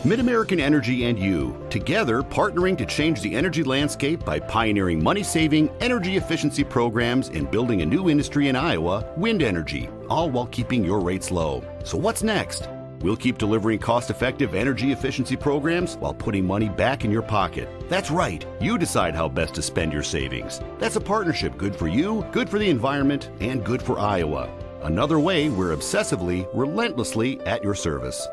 Mid-American Energy and you, together partnering to change the energy landscape by pioneering money-saving, energy efficiency programs and building a new industry in Iowa, wind energy, all while keeping your rates low. So what's next? We'll keep delivering cost-effective energy efficiency programs while putting money back in your pocket. That's right. You decide how best to spend your savings. That's a partnership good for you, good for the environment, and good for Iowa. Another way we're obsessively, relentlessly at your service.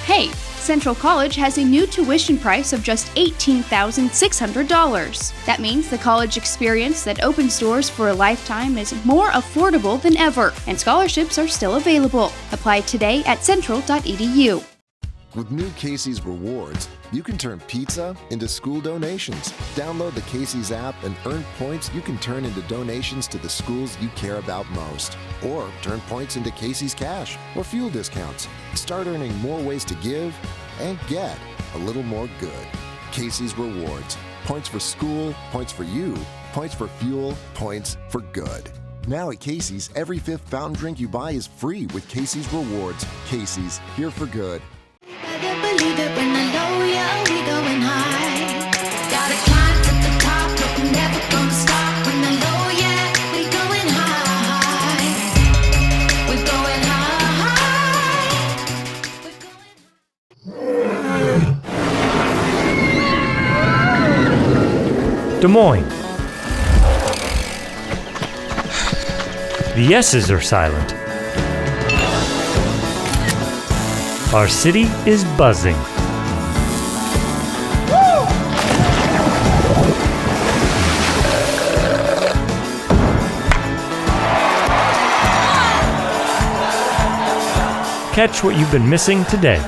Hey, Central College has a new tuition price of just $18,600. That means the college experience that opens doors for a lifetime is more affordable than ever, and scholarships are still available. Apply today at central.edu. With new Casey's Rewards, you can turn pizza into school donations. Download the Casey's app and earn points you can turn into donations to the schools you care about most. Or turn points into Casey's Cash or fuel discounts. Start earning more ways to give and get a little more good. Casey's Rewards. Points for school, points for you, points for fuel, points for good. Now at Casey's, every fifth fountain drink you buy is free with Casey's Rewards. Casey's, here for good. Believe it when I know ya, we going high. Gotta climb to the top, but we're never gonna stop. When I know ya, we going high. We're going high. Des Moines. The yeses are silent. Our city is buzzing. Catch what you've been missing today.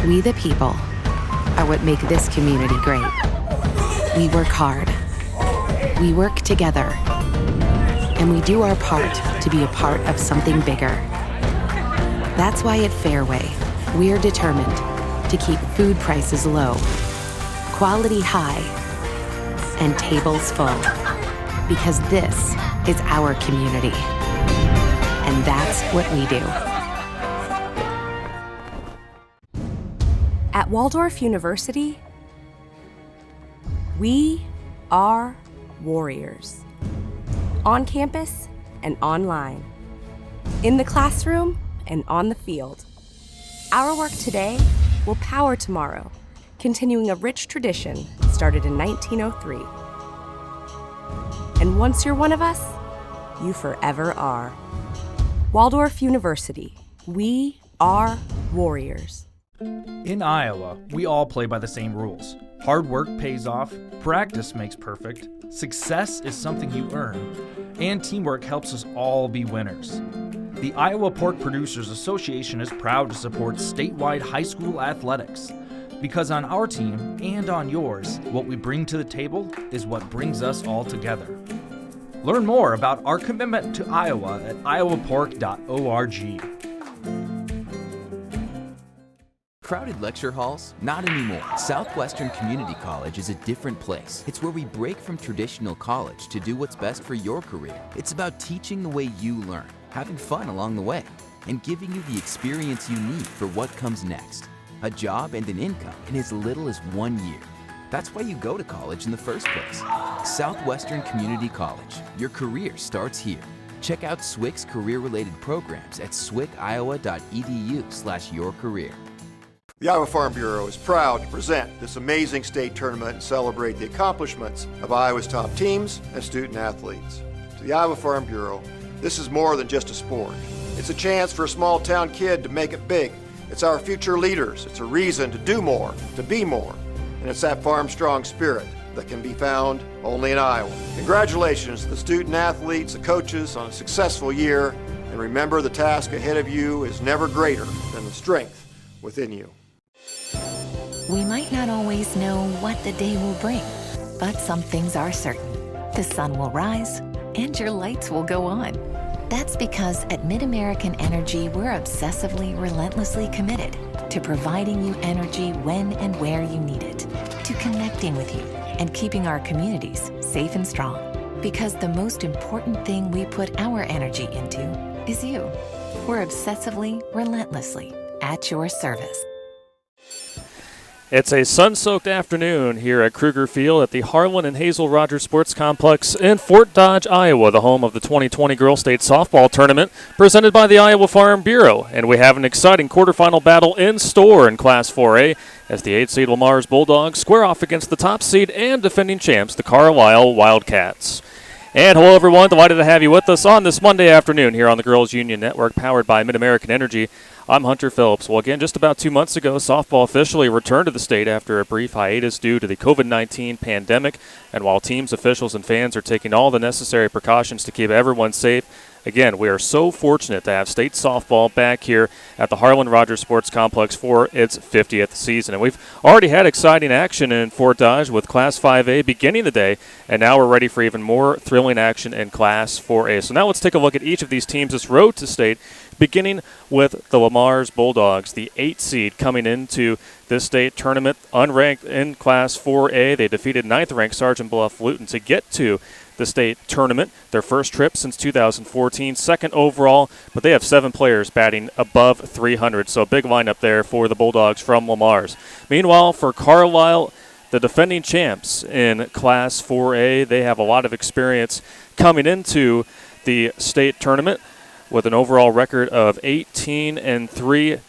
We the people are what make this community great. We work hard. We work together. And we do our part to be a part of something bigger. That's why at Fairway, we're determined to keep food prices low, quality high, and tables full. Because this is our community. And that's what we do. At Waldorf University, we are warriors. On campus and online. In the classroom and on the field. Our work today will power tomorrow, continuing a rich tradition started in 1903. And once you're one of us, you forever are. Waldorf University, we are warriors. In Iowa, we all play by the same rules. Hard work pays off, practice makes perfect, success is something you earn, and teamwork helps us all be winners. The Iowa Pork Producers Association is proud to support statewide high school athletics. Because on our team and on yours, what we bring to the table is what brings us all together. Learn more about our commitment to Iowa at iowapork.org. Crowded lecture halls? Not anymore. Southwestern Community College is a different place. It's where we break from traditional college to do what's best for your career. It's about teaching the way you learn, having fun along the way, and giving you the experience you need for what comes next. A job and an income in as little as 1 year. That's why you go to college in the first place. Southwestern Community College. Your career starts here. Check out SWIC's career-related programs at swiciowa.edu/yourcareer. The Iowa Farm Bureau is proud to present this amazing state tournament and celebrate the accomplishments of Iowa's top teams and student athletes. To the Iowa Farm Bureau, this is more than just a sport. It's a chance for a small town kid to make it big. It's our future leaders. It's a reason to do more, to be more. And it's that farm strong spirit that can be found only in Iowa. Congratulations to the student athletes, the coaches on a successful year. And remember, the task ahead of you is never greater than the strength within you. We might not always know what the day will bring, but some things are certain. The sun will rise and your lights will go on. That's because at MidAmerican Energy, we're obsessively, relentlessly committed to providing you energy when and where you need it, to connecting with you and keeping our communities safe and strong. Because the most important thing we put our energy into is you. We're obsessively, relentlessly at your service. It's a sun-soaked afternoon here at Kruger Field at the Harlan and Hazel Rogers Sports Complex in Fort Dodge, Iowa, the home of the 2020 Girls State Softball Tournament presented by the Iowa Farm Bureau. And we have an exciting quarterfinal battle in store in Class 4A as the 8th seed LeMars Bulldogs square off against the top seed and defending champs, the Carlisle Wildcats. And hello, everyone. Delighted to have you with us on this Monday afternoon here on the Girls Union Network, powered by MidAmerican Energy. I'm Hunter Phillips. Well, again, just about 2 months ago, softball officially returned to the state after a brief hiatus due to the COVID-19 pandemic. And while teams, officials, and fans are taking all the necessary precautions to keep everyone safe, again, we are so fortunate to have state softball back here at the Harlan Rogers Sports Complex for its 50th season. And we've already had exciting action in Fort Dodge with Class 5A beginning the day, and now we're ready for even more thrilling action in Class 4A. So now let's take a look at each of these teams' this road to state, beginning with the LeMars Bulldogs, the 8th seed coming into this state tournament, unranked in Class 4A. They defeated 9th-ranked Sergeant Bluff Luton to get to the state tournament, their first trip since 2014, second overall, but they have 7 players batting above 300, so a big lineup there for the Bulldogs from LeMars. Meanwhile, for Carlisle, the defending champs in Class 4A, they have a lot of experience coming into the state tournament with an overall record of 18-3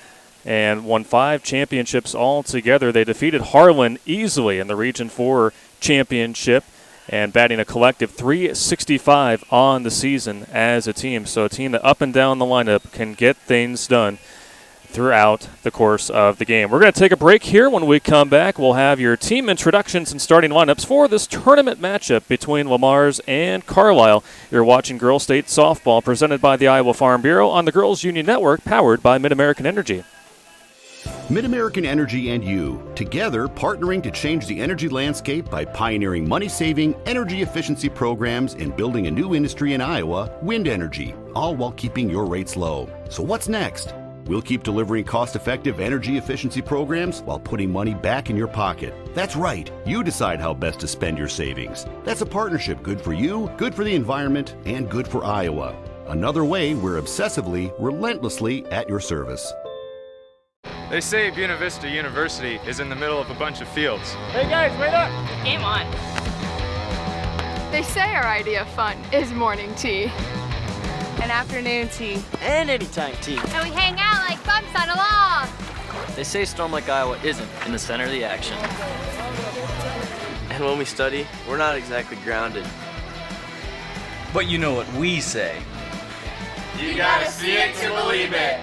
and won 5 championships altogether. They defeated Harlan easily in the Region 4 championship and batting a collective .365 on the season as a team. So a team that up and down the lineup can get things done throughout the course of the game. We're going to take a break here. When we come back, we'll have your team introductions and starting lineups for this tournament matchup between LeMars and Carlisle. You're watching Girls State Softball presented by the Iowa Farm Bureau on the Girls Union Network, powered by MidAmerican Energy. MidAmerican Energy and you, together partnering to change the energy landscape by pioneering money-saving, energy efficiency programs and building a new industry in Iowa, wind energy, all while keeping your rates low. So what's next? We'll keep delivering cost-effective energy efficiency programs while putting money back in your pocket. That's right. You decide how best to spend your savings. That's a partnership good for you, good for the environment, and good for Iowa. Another way we're obsessively, relentlessly at your service. They say Buena Vista University is in the middle of a bunch of fields. Hey guys, wait up! Game on. They say our idea of fun is morning tea. And afternoon tea. And anytime tea. And we hang out like bumps on a log. They say Storm Lake, Iowa isn't in the center of the action. And when we study, we're not exactly grounded. But you know what we say. You gotta see it to believe it.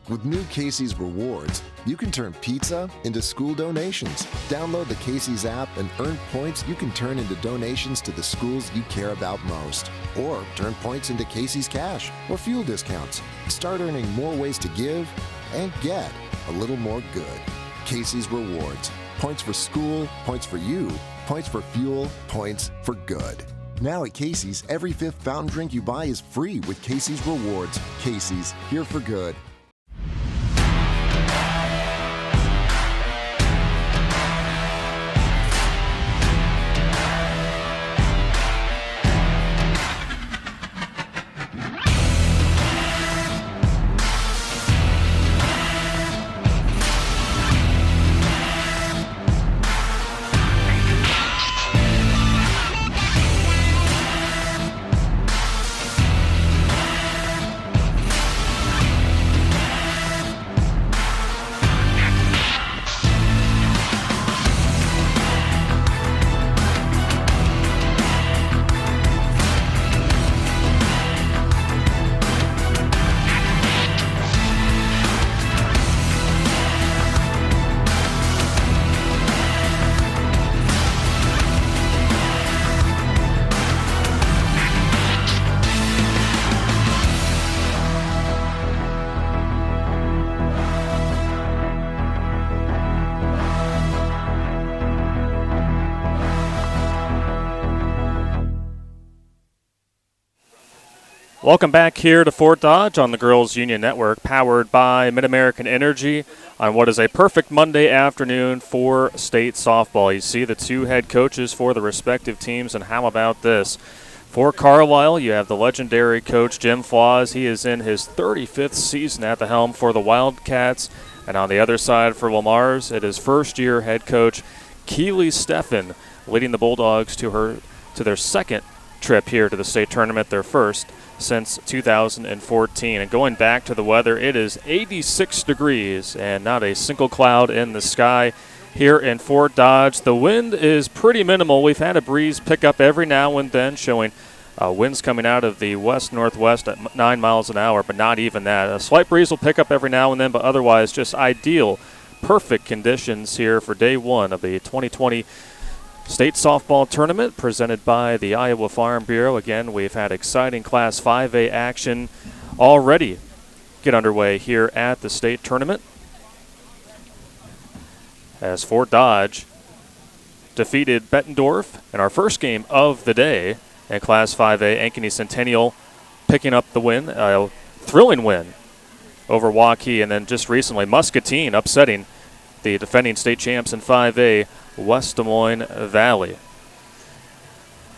With new Casey's Rewards, you can turn pizza into school donations. Download the Casey's app and earn points you can turn into donations to the schools you care about most. Or turn points into Casey's Cash or fuel discounts. Start earning more ways to give and get a little more good. Casey's Rewards. Points for school, points for you, points for fuel, points for good. Now at Casey's, every 5th fountain drink you buy is free with Casey's Rewards. Casey's, here for good. Welcome back here to Fort Dodge on the Girls Union Network, powered by Mid-American Energy on what is a perfect Monday afternoon for state softball. You see the two head coaches for the respective teams, and how about this? For Carlisle, you have the legendary coach Jim Flaws. He is in his 35th season at the helm for the Wildcats. And on the other side for LeMars, it is first-year head coach Keely Steffen leading the Bulldogs to their second trip here to the state tournament, their first since 2014. And going back to the weather, it is 86 degrees and not a single cloud in the sky here in Fort Dodge. The wind is pretty minimal. We've had a breeze pick up every now and then, showing winds coming out of the west-northwest at 9 miles an hour, but not even that. A slight breeze will pick up every now and then, but otherwise just ideal, perfect conditions here for day one of the 2020 State Softball Tournament presented by the Iowa Farm Bureau. Again, we've had exciting Class 5A action already get underway here at the state tournament, as Fort Dodge defeated Bettendorf in our first game of the day in Class 5A. Ankeny Centennial picking up the win, a thrilling win over Waukee, and then just recently Muscatine upsetting the defending state champs in 5A, West Des Moines Valley.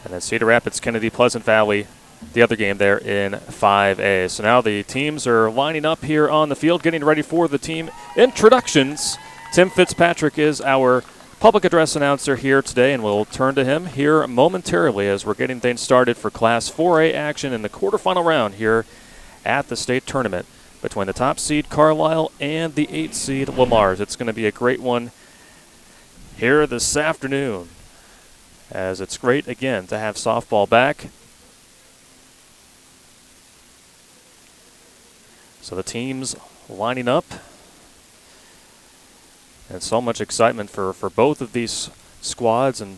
And then Cedar Rapids, Kennedy, Pleasant Valley, the other game there in 5A. So now the teams are lining up here on the field, getting ready for the team introductions. Tim Fitzpatrick is our public address announcer here today, and we'll turn to him here momentarily as we're getting things started for Class 4A action in the quarterfinal round here at the state tournament between the top seed Carlisle and the 8th seed LeMars. It's going to be a great one here this afternoon, as it's great again to have softball back. So the teams lining up, and so much excitement for both of these squads, and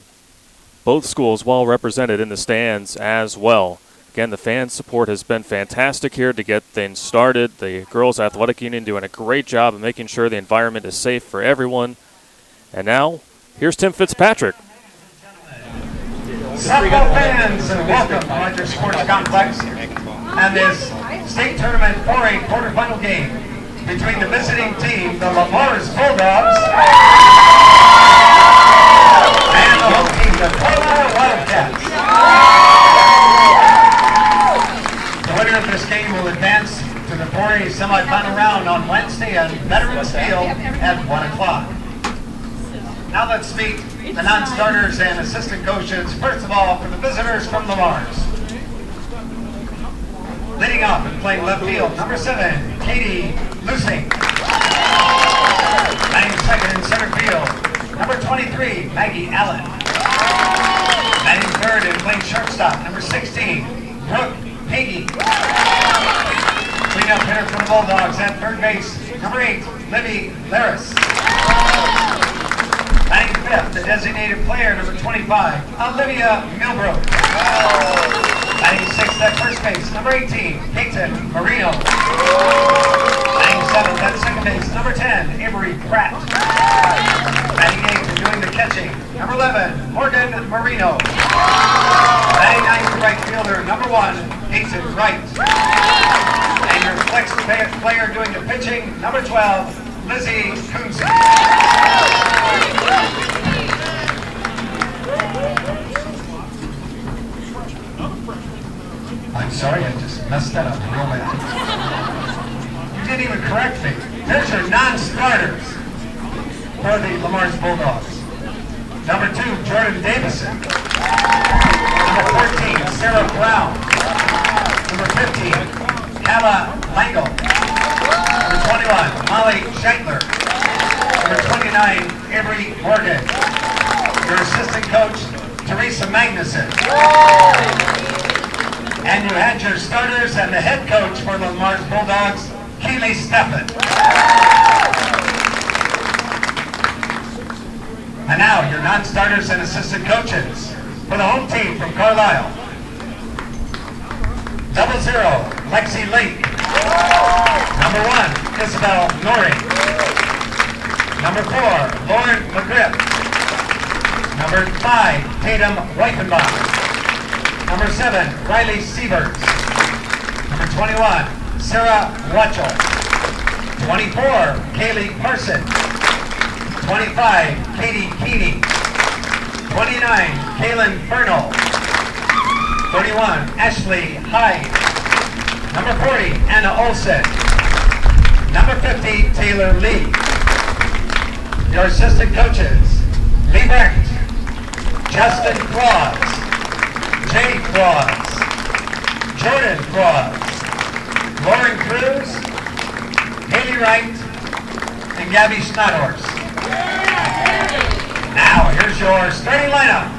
both schools well represented in the stands as well. Again, the fan support has been fantastic here to get things started. The Girls Athletic Union doing a great job of making sure the environment is safe for everyone. And now, here's Tim Fitzpatrick. Softball fans, and welcome to Rogers Sports Complex and this state tournament 4A quarterfinal game between the visiting team, the LeMars Bulldogs, and the home team, the Carlisle Wildcats. The winner of this game will advance to the 4A semifinal round on Wednesday at Veterans Field at 1 o'clock. Now let's meet the non-starters and assistant coaches. First of all, for the visitors from LeMars. Leading off and playing left field, number 7, Katie Lusing. Batting second in center field, number 23, Maggie Allen. Batting third and playing shortstop, number 16, Brooke Hagee. Cleanup hitter for the Bulldogs at third base, number 8, Libby Laris. Batting fifth, the designated player, number 25, Olivia Milbrook. Batting sixth at first base, number 18, Peyton Marino. Batting seventh at second base, number 10, Avery Pratt. Batting eighth and doing the catching, number 11, Morgan Marino. Batting ninth, right fielder, number 1, Peyton Wright. And your flex player doing the pitching, number 12, Lizzie Coonson. I'm sorry, I just messed that up real bad. You didn't even correct me. There's your non-starters for the LeMars Bulldogs. Number 2, Jordan Davison. Number 14, Sarah Brown. Number 15, Kala Langel. Number 21, Molly Scheitler. Number 29, Avery Morgan. Your assistant coach, Teresa Magnuson. And you had your starters and the head coach for the LeMars Bulldogs, Keely Steffen. And now your non-starters and assistant coaches for the home team from Carlisle. 00, Lexi Lake. Number 1, Isabel Norrie. Number 4, Lauren McGriff. Number 5, Tatum Reichenbach. Number 7, Riley Sievers. Number 21, Sarah Watchell. 24, Kaylee Parson. 25, Katie Keeney. 29, Kaylin Fernal. 31, Ashley Hyde. Number 40, Anna Olsen. Number 50, Taylor Lee. Your assistant coaches, Lee Brecht, Justin Claus, Jay Claus, Jordan Claus, Lauren Cruz, Haley Wright, and Gabby Schnothorst. Now, here's your starting lineup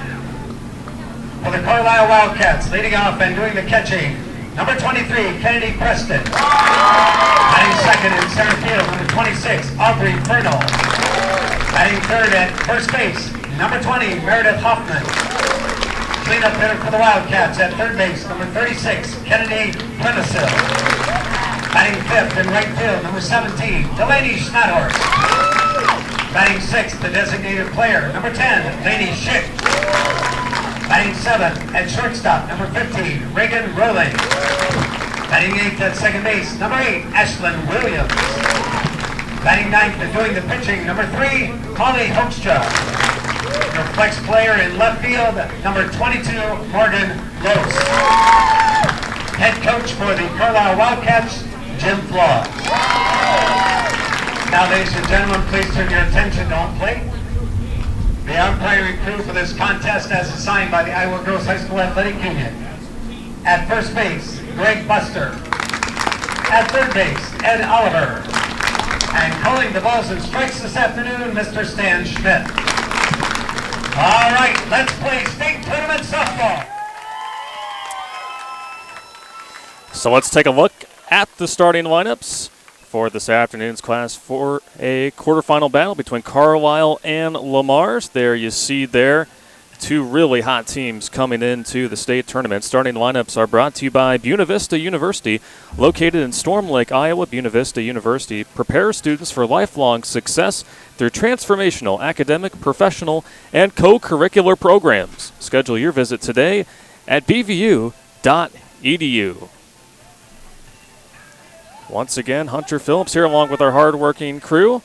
for the Carlisle Wildcats. Leading off and doing the catching, number 23, Kennedy Preston. Batting second in center field, number 26, Aubrey Fernal. Batting third at first base, number 20, Meredith Hoffman. Cleanup hitter for the Wildcats at third base, number 36, Kennedy Plenisil. Batting fifth in right field, number 17, Delaney Schnothorst. Batting sixth, the designated player, number 10, Lainey Schick. Batting seventh at shortstop, number 15, Reagan Rowling. Batting eighth at second base, number 8, Ashlyn Williams. Batting ninth and doing the pitching, number 3, Molly Hoekstra. Your flex player in left field, number 22, Morgan Lose. Head coach for the Carlisle Wildcats, Jim Flaws. Now, ladies and gentlemen, please turn your attention to home plate. The umpiring crew for this contest as assigned by the Iowa Girls High School Athletic Union. At first base, Greg Buster. At third base, Ed Oliver. And calling the balls and strikes this afternoon, Mr. Stan Schmidt. All right, let's play state tournament softball. So let's take a look at the starting lineups for this afternoon's Class 4A quarterfinal battle between Carlisle and LeMars. There you see there two really hot teams coming into the state tournament. Starting lineups are brought to you by Buena Vista University, located in Storm Lake, Iowa. Buena Vista University prepares students for lifelong success through transformational academic, professional, and co-curricular programs. Schedule your visit today at bvu.edu. Once again, Hunter Phillips here along with our hard-working crew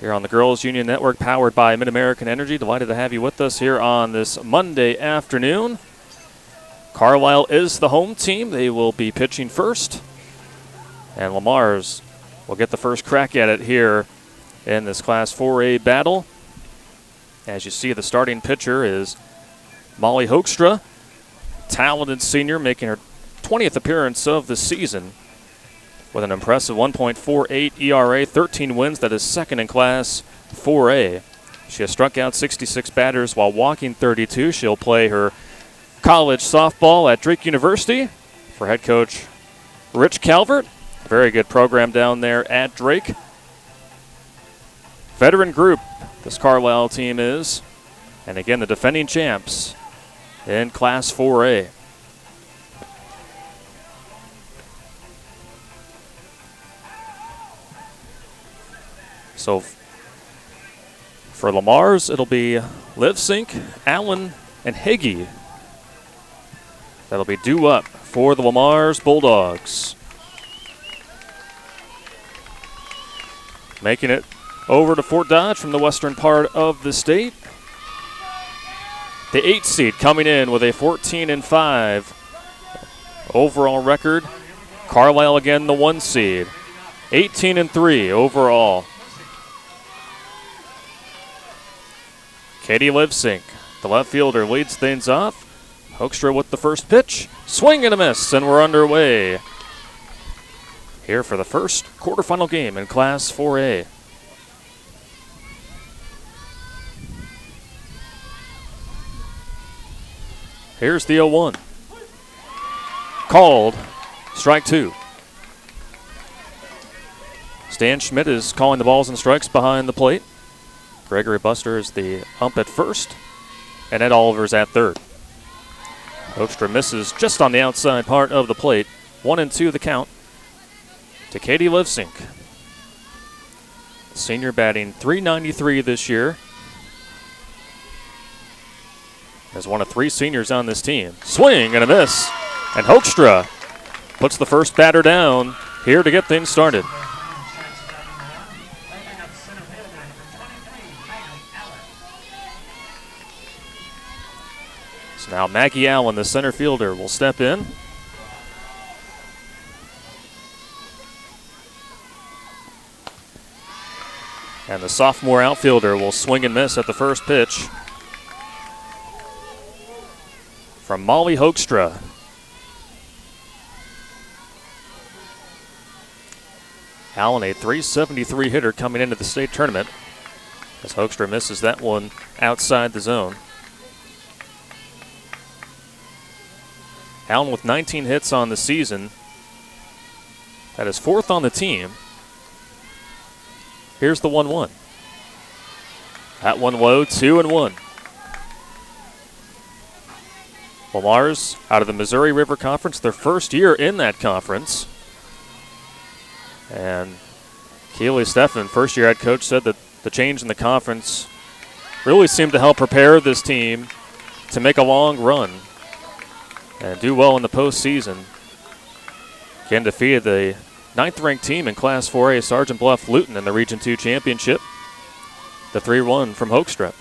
here on the Girls Union Network, powered by Mid-American Energy. Delighted to have you with us here on this Monday afternoon. Carlisle is the home team. They will be pitching first. And LeMars will get the first crack at it here in this Class 4A battle. As you see, the starting pitcher is Molly Hoekstra, talented senior, making her 20th appearance of the season with an impressive 1.48 ERA, 13 wins. That is second in Class 4A. She has struck out 66 batters while walking 32. She'll play her college softball at Drake University for head coach Rich Calvert. Very good program down there at Drake. Veteran group, this Carlisle team is. And again, the defending champs in Class 4A. So for LeMars, it'll be Livesink, Allen, and Higgy. That'll be due up for the LeMars Bulldogs. Making it over to Fort Dodge from the western part of the state. The 8th seed coming in with a 14-5 overall record. Carlisle again the 1 seed. 18-3 overall. Katie Livesink, the left fielder, leads things off. Hoekstra with the first pitch. Swing and a miss, and we're underway here for the first quarterfinal game in Class 4A. Here's the 0-1. Called. Strike 2. Stan Schmidt is calling the balls and strikes behind the plate. Gregory Buster is the ump at first, and Ed Oliver's at third. Hoekstra misses just on the outside part of the plate. 1-2 the count to Katie Livesink. Senior batting .393 this year. As one of 3 seniors on this team. Swing and a miss. And Hoekstra puts the first batter down here to get things started. So now Maggie Allen, the center fielder, will step in. And the sophomore outfielder will swing and miss at the first pitch from Molly Hoekstra. Allen, a .373 hitter coming into the state tournament, as Hoekstra misses that one outside the zone. Allen with 19 hits on the season. That is 4th on the team. Here's the 1-1. That one low, 2-1. LeMars out of the Missouri River Conference, their first year in that conference. And Keely Steffen, first year head coach, said that the change in the conference really seemed to help prepare this team to make a long run and do well in the postseason. Again, defeated the 9th-ranked team in Class 4A, Sergeant Bluff Luton, in the Region 2 championship. The 3-1 from Hoekstra.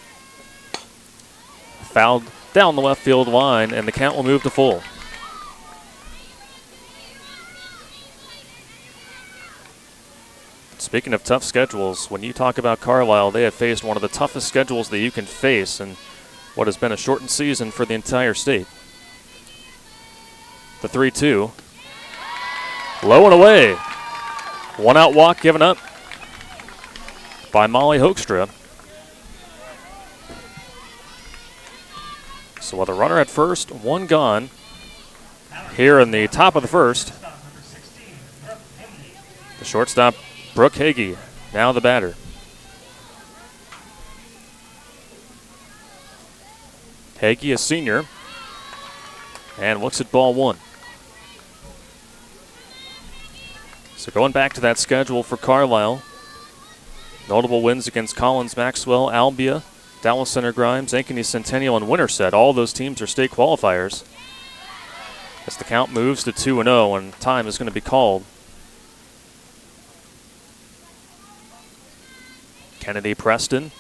Fouled down the left field line, and the count will move to full. Speaking of tough schedules, when you talk about Carlisle, they have faced one of the toughest schedules that you can face in what has been a shortened season for the entire state. The 3-2. Low and away. 1-out walk given up by Molly Hoekstra. So with a runner at first, 1 gone here in the top of the first. The shortstop, Brooke Hagee, now the batter. Hagee, a senior, and looks at ball 1. So going back to that schedule for Carlisle, notable wins against Collins, Maxwell, Albia, Dallas Center Grimes, Ankeny Centennial, and Winterset. All those teams are state qualifiers. As the count moves to 2-0 and time is going to be called. Kennedy Preston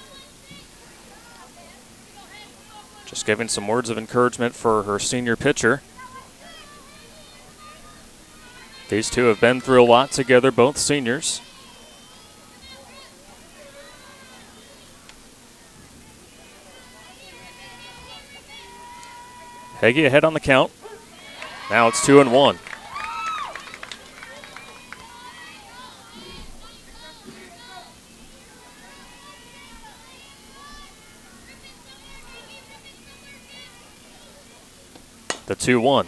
just giving some words of encouragement for her senior pitcher. These two have been through a lot together, both seniors. Hagee ahead on the count. Now it's 2-1. The 2-1.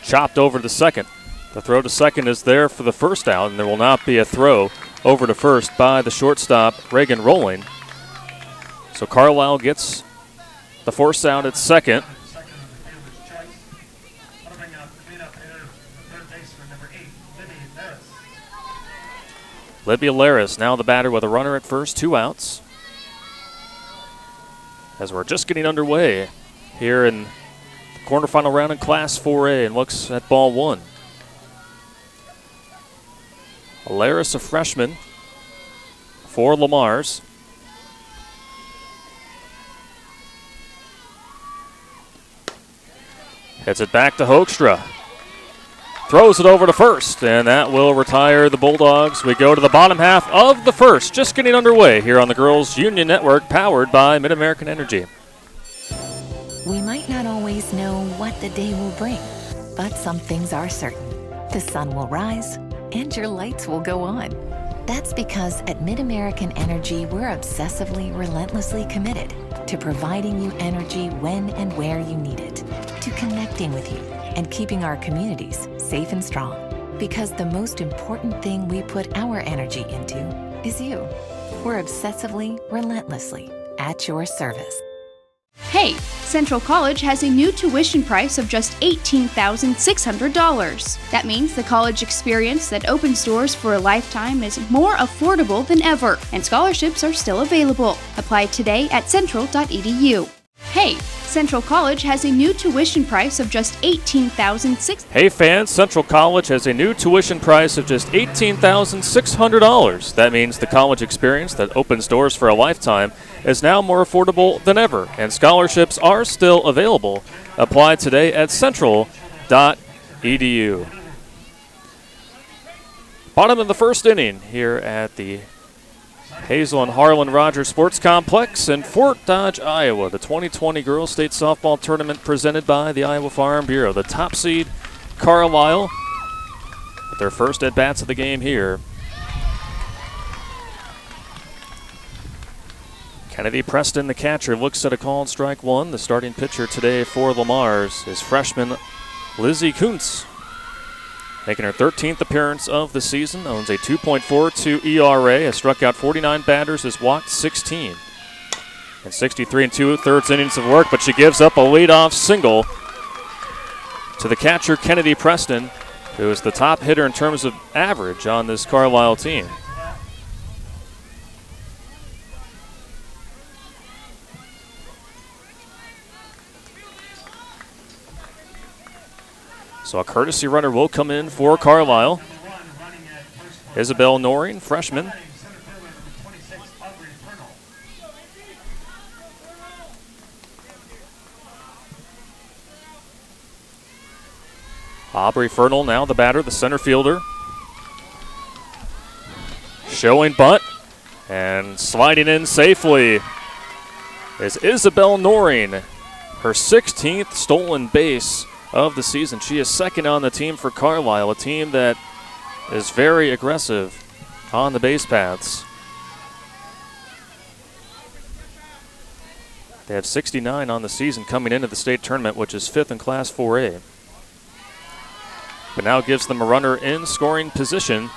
Chopped over to second. The throw to second is there for the first out, and there will not be a throw over to first by the shortstop, Reagan Rolling. So Carlisle gets the force out at second. Libby Laris now the batter with a runner at first, 2 outs. As we're just getting underway here in the quarterfinal round in Class 4A, and looks at ball 1. Laris, a freshman for LeMars. Hits it back to Hoekstra. Throws it over to first, and that will retire the Bulldogs. We go to the bottom half of the first, just getting underway here on the Girls Union Network, powered by Mid-American Energy. We might not always know what the day will bring, but some things are certain. The sun will rise, and your lights will go on. That's because at Mid-American Energy, we're obsessively, relentlessly committed to providing you energy when and where you need it, to connecting with you and keeping our communities safe and strong. Because the most important thing we put our energy into is you. We're obsessively, relentlessly at your service. Hey, Central College has a new tuition price of just $18,600. That means the college experience that opens doors for a lifetime is more affordable than ever, and scholarships are still available. Apply today at central.edu. Hey, Central College has a new tuition price of just $18,600. Hey fans, Central College has a new tuition price of just $18,600. That means the college experience that opens doors for a lifetime is now more affordable than ever, and scholarships are still available. Apply today at central.edu. Bottom of the first inning here at the Hazel and Harlan Rogers Sports Complex in Fort Dodge, Iowa. The 2020 Girls State Softball Tournament presented by the Iowa Farm Bureau. The top seed, Carlisle, with their first at-bats of the game here. Kennedy Preston, the catcher, looks at a called strike one. The starting pitcher today for LeMars is freshman Lizzie Kuntz. Making her 13th appearance of the season, owns a 2.42 ERA, has struck out 49 batters, has walked 16. And 63 2/3 innings of work, but she gives up a leadoff single to the catcher Kennedy Preston, who is the top hitter in terms of average on this Carlisle team. So a courtesy runner will come in for Carlisle. Isabel Noreen, freshman. Aubrey Fernal now the batter, the center fielder. Showing bunt and sliding in safely is Isabel Noreen. Her 16th stolen base of the season. She is second on the team for Carlisle, a team that is very aggressive on the base paths. They have 69 on the season coming into the state tournament, which is 5th in Class 4A. But now gives them a runner in scoring position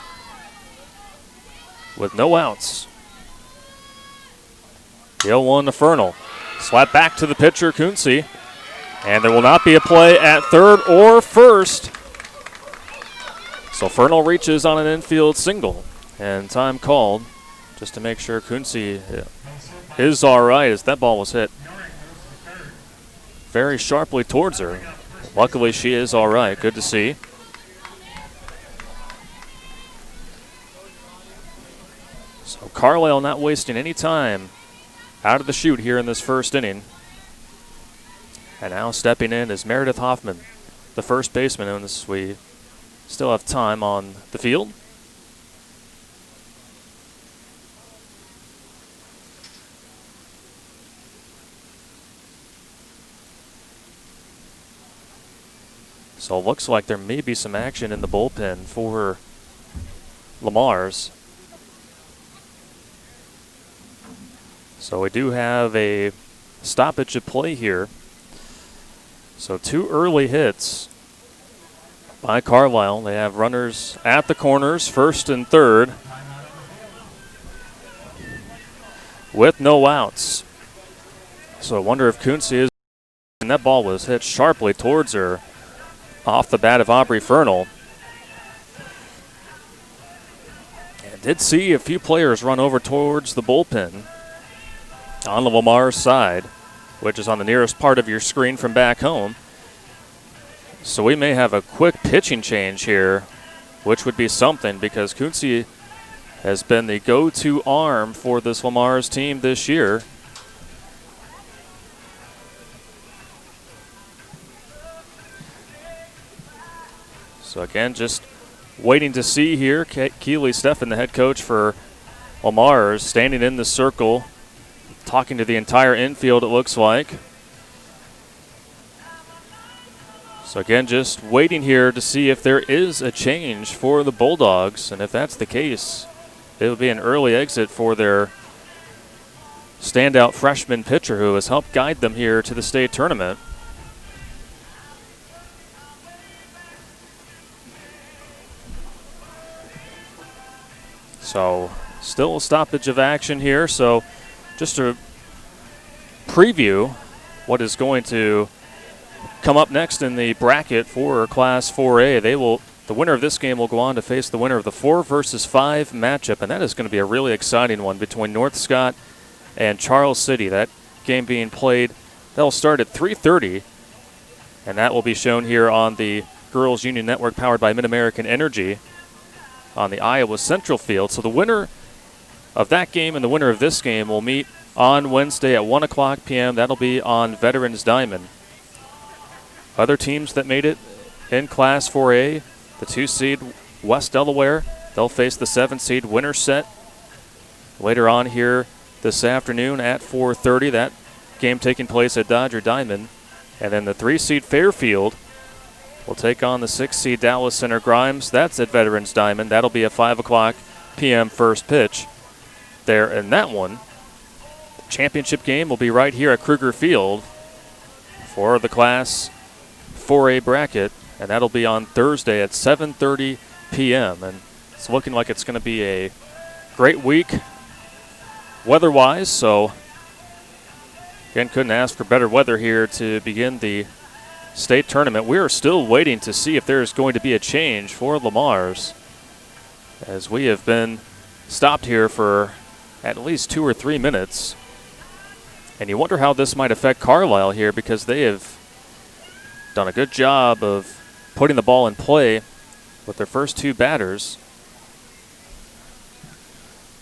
with no outs. The 0-1 to Fernal. Slap back to the pitcher, Kunze. And there will not be a play at third or first. So Fernal reaches on an infield single. And time called just to make sure Kunze is all right as that ball was hit very sharply towards her. Luckily, she is all right. Good to see. So Carlisle not wasting any time out of the chute here in this first inning. And now stepping in is Meredith Hoffman, the first baseman, and we still have time on the field. So it looks like there may be some action in the bullpen for LeMars. So we do have a stoppage at play here. So 2 early hits by Carlisle. They have runners at the corners, first and third, with no outs. So I wonder if Kunze is, and that ball was hit sharply towards her off the bat of Aubrey Fernal. And did see a few players run over towards the bullpen on the LeMars side, which is on the nearest part of your screen from back home. So we may have a quick pitching change here, which would be something because Kunze has been the go-to arm for this LeMars team this year. So again, just waiting to see here. Keely Steffen, the head coach for LeMars, standing in the circle, talking to the entire infield, it looks like. So again, just waiting here to see if there is a change for the Bulldogs. And if that's the case, it would be an early exit for their standout freshman pitcher who has helped guide them here to the state tournament. So still a stoppage of action here. So just to preview what is going to come up next in the bracket for Class 4A, the winner of this game will go on to face the winner of the 4 versus 5 matchup, and that is going to be a really exciting one between North Scott and Charles City. That game being played They'll start at 3:30, and that will be shown here on the Girls Union Network powered by Mid-American Energy on the Iowa Central Field. So the winner of that game and the winner of this game will meet on Wednesday at 1 o'clock p.m. That'll be on Veterans Diamond. Other teams that made it in Class 4A, the 2-seed West Delaware, they'll face the 7-seed Winterset later on here this afternoon at 4:30. That game taking place at Dodger Diamond. And then the 3-seed Fairfield will take on the 6-seed Dallas Center Grimes. That's at Veterans Diamond. That'll be a 5 o'clock p.m. first pitch there in that one. The championship game will be right here at Kruger Field for the Class 4A bracket, and that'll be on Thursday at 7:30 p.m. And it's looking like it's going to be a great week weather-wise, so again, couldn't ask for better weather here to begin the state tournament. We are still waiting to see if there's going to be a change for LeMars, as we have been stopped here for at least 2 or 3 minutes. And you wonder how this might affect Carlisle here, because they have done a good job of putting the ball in play with their first 2 batters.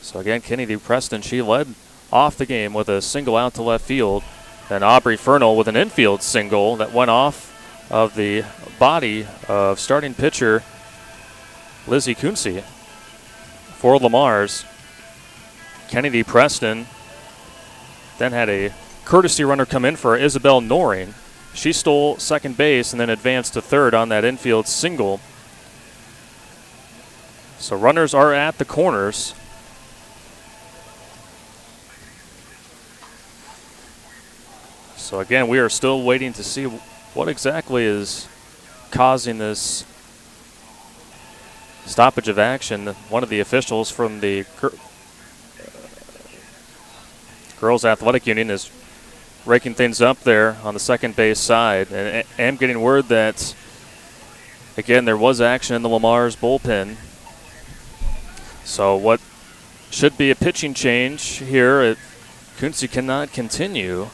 So again, Kennedy Preston, she led off the game with a single out to left field. Then Aubrey Fernal with an infield single that went off of the body of starting pitcher Lizzie Kunze for LeMars. Kennedy Preston then had a courtesy runner come in for Isabel Noring. She stole second base and then advanced to third on that infield single. So runners are at the corners. So again, we are still waiting to see what exactly is causing this stoppage of action. One of the officials from the Girls Athletic Union is raking things up there on the second base side. And I'm getting word that, again, there was action in the LeMars bullpen. So what should be a pitching change here, Kunze cannot continue.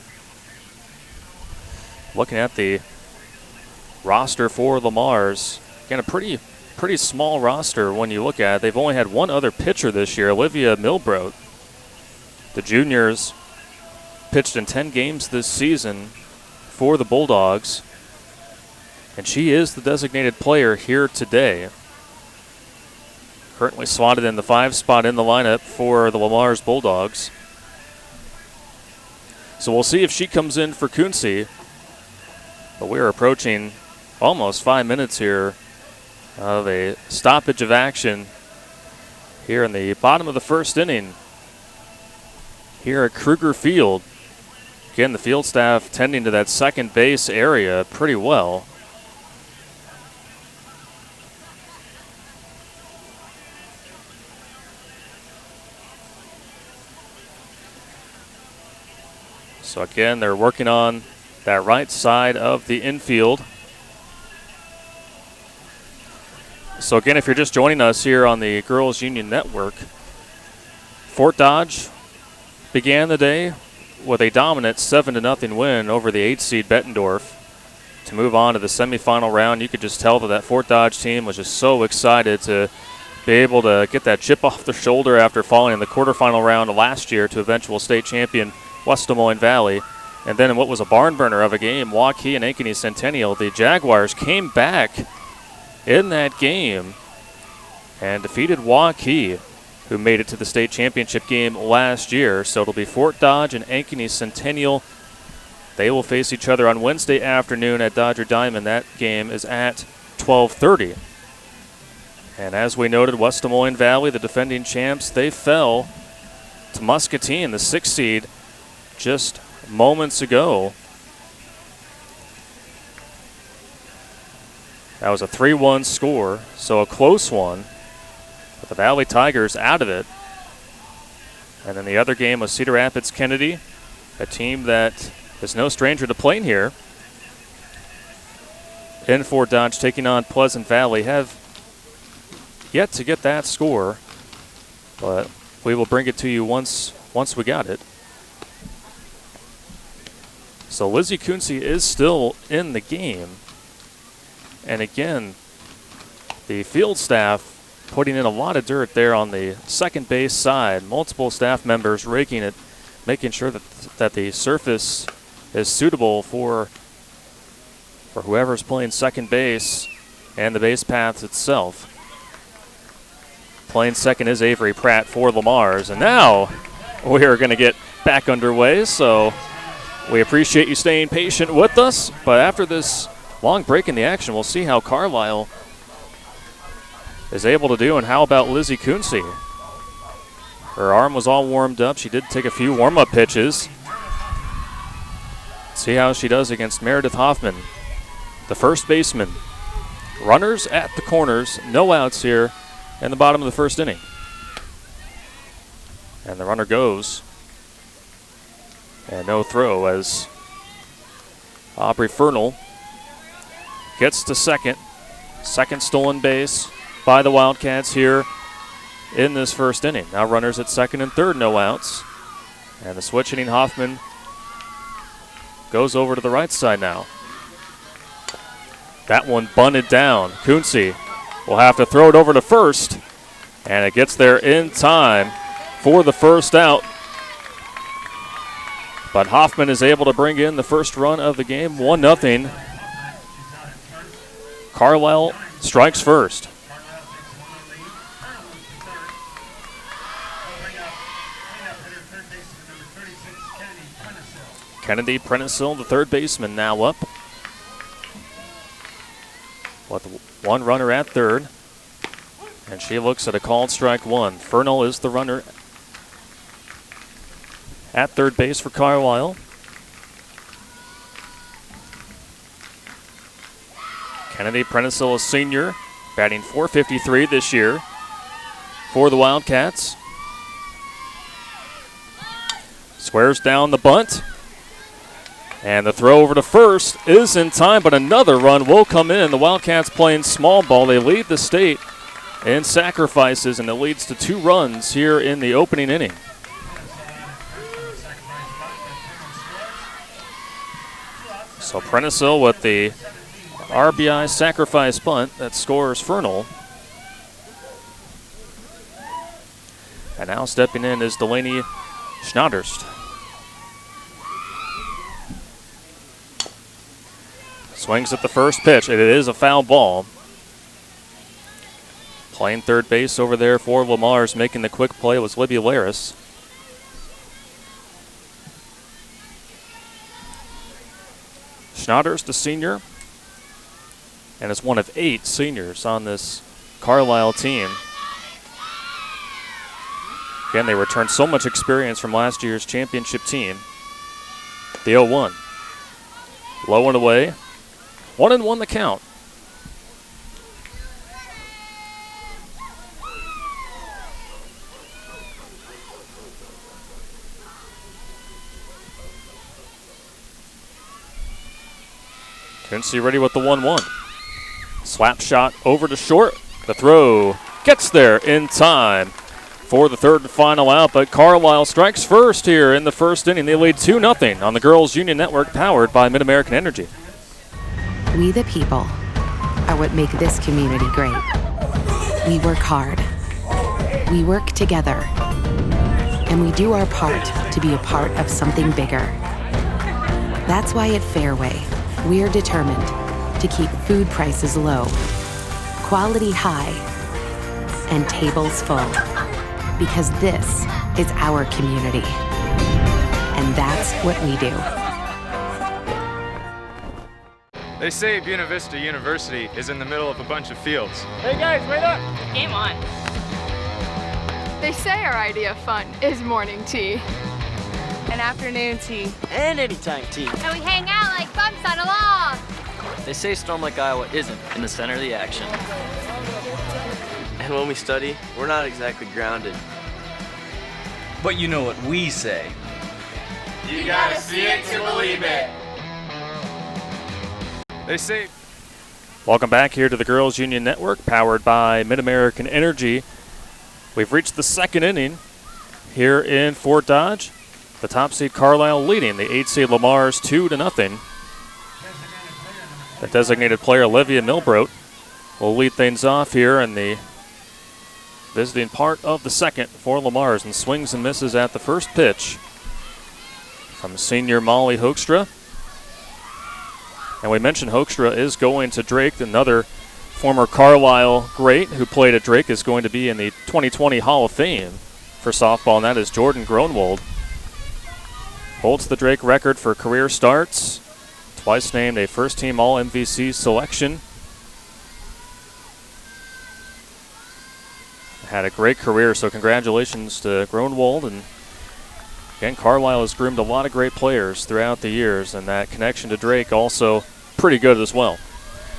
Looking at the roster for LeMars, again, a pretty small roster when you look at it. They've only had one other pitcher this year, Olivia Milbrodt. The juniors pitched in 10 games this season for the Bulldogs, and she is the designated player here today. Currently slotted in the 5 spot in the lineup for the LeMars Bulldogs. So we'll see if she comes in for Kunze. But we're approaching almost 5 minutes here of a stoppage of action here in the bottom of the first inning here at Kruger Field. Again, the field staff tending to that second base area pretty well. So again, they're working on that right side of the infield. So again, if you're just joining us here on the Girls Union Network, Fort Dodge began the day with a dominant 7-0 win over the 8-seed Bettendorf to move on to the semifinal round. You could just tell that Fort Dodge team was just so excited to be able to get that chip off their shoulder after falling in the quarterfinal round last year to eventual state champion West Des Moines Valley. And then in what was a barn burner of a game, Waukee and Ankeny Centennial, the Jaguars came back in that game and defeated Waukee, who made it to the state championship game last year. So it'll be Fort Dodge and Ankeny Centennial. They will face each other on Wednesday afternoon at Dodger Diamond. That game is at 12:30. And as we noted, West Des Moines Valley, the defending champs, they fell to Muscatine, the 6th seed, just moments ago. That was a 3-1 score, so a close one. But the Valley Tigers out of it. And then the other game was Cedar Rapids Kennedy, a team that is no stranger to playing here. In Fort Dodge taking on Pleasant Valley. Have yet to get that score, but we will bring it to you once we got it. So Lizzie Kunze is still in the game. And again, the field staff putting in a lot of dirt there on the second base side. Multiple staff members raking it, making sure that the surface is suitable for whoever's playing second base and the base paths itself. Playing second is Avery Pratt for LeMars. And now we are going to get back underway, so we appreciate you staying patient with us. But after this long break in the action, we'll see how Carlisle is able to do, and how about Lizzie Kunze? Her arm was all warmed up. She did take a few warm-up pitches. See how she does against Meredith Hoffman, the first baseman. Runners at the corners, no outs here in the bottom of the first inning. And the runner goes. And no throw as Aubrey Fernal gets to second. Second stolen base by the Wildcats here in this first inning. Now runners at second and third, no outs. And the switch hitting Hoffman goes over to the right side now. That one bunted down. Kunze will have to throw it over to first, and it gets there in time for the first out. But Hoffman is able to bring in the first run of the game, 1-0. Carlisle strikes first. Kennedy Prentisil, the third baseman, now up with one runner at third. And she looks at a called strike one. Fernal is the runner at third base for Carlisle. Kennedy Prentisil, a senior, batting .453 this year for the Wildcats. Squares down the bunt. And the throw over to first is in time, but another run will come in. The Wildcats playing small ball. They lead the state in sacrifices, and it leads to 2 runs here in the opening inning. So Prentisil with the RBI sacrifice bunt that scores Fernal. And now stepping in is Delaney Schnauderst. Swings at the first pitch. It is a foul ball. Playing third base over there for LeMars, making the quick play was Libby Laris. Schnauderst, a senior, and is one of 8 seniors on this Carlisle team. Again, they returned so much experience from last year's championship team. The 0-1. Low and away. 1-1 the count. Kunze ready with the 1-1. Slap shot over to short. The throw gets there in time for the third and final out, but Carlisle strikes first here in the first inning. They lead 2-0 on the Girls Union Network, powered by Mid-American Energy. We the people are what make this community great. We work hard. We work together. And we do our part to be a part of something bigger. That's why at Fairway, we're determined to keep food prices low, quality high, and tables full. Because this is our community. And that's what we do. They say Buena Vista University is in the middle of a bunch of fields. Hey guys, wait up! Game on. They say our idea of fun is morning tea, and afternoon tea, And anytime tea. And we hang out like bumps on a log. They say Storm Lake, Iowa isn't in the center of the action. And when we study, we're not exactly grounded. But you know what we say. You gotta see it to believe it. They say. Welcome back here to the Girls Union Network, powered by Mid-American Energy. We've reached the second inning here in Fort Dodge. The top seed Carlisle leading the 8 seed LeMars 2-0. The designated player Olivia Milbrodt will lead things off here in the visiting part of the second for LeMars, and swings and misses at the first pitch from senior Molly Hoekstra. And we mentioned Hoekstra is going to Drake. Another former Carlisle great who played at Drake is going to be in the 2020 Hall of Fame for softball, and that is Jordan Gronwald. Holds the Drake record for career starts. Twice named a first-team All-MVC selection. Had a great career, so congratulations to Gronwald. And again, Carlisle has groomed a lot of great players throughout the years, and that connection to Drake also pretty good as well.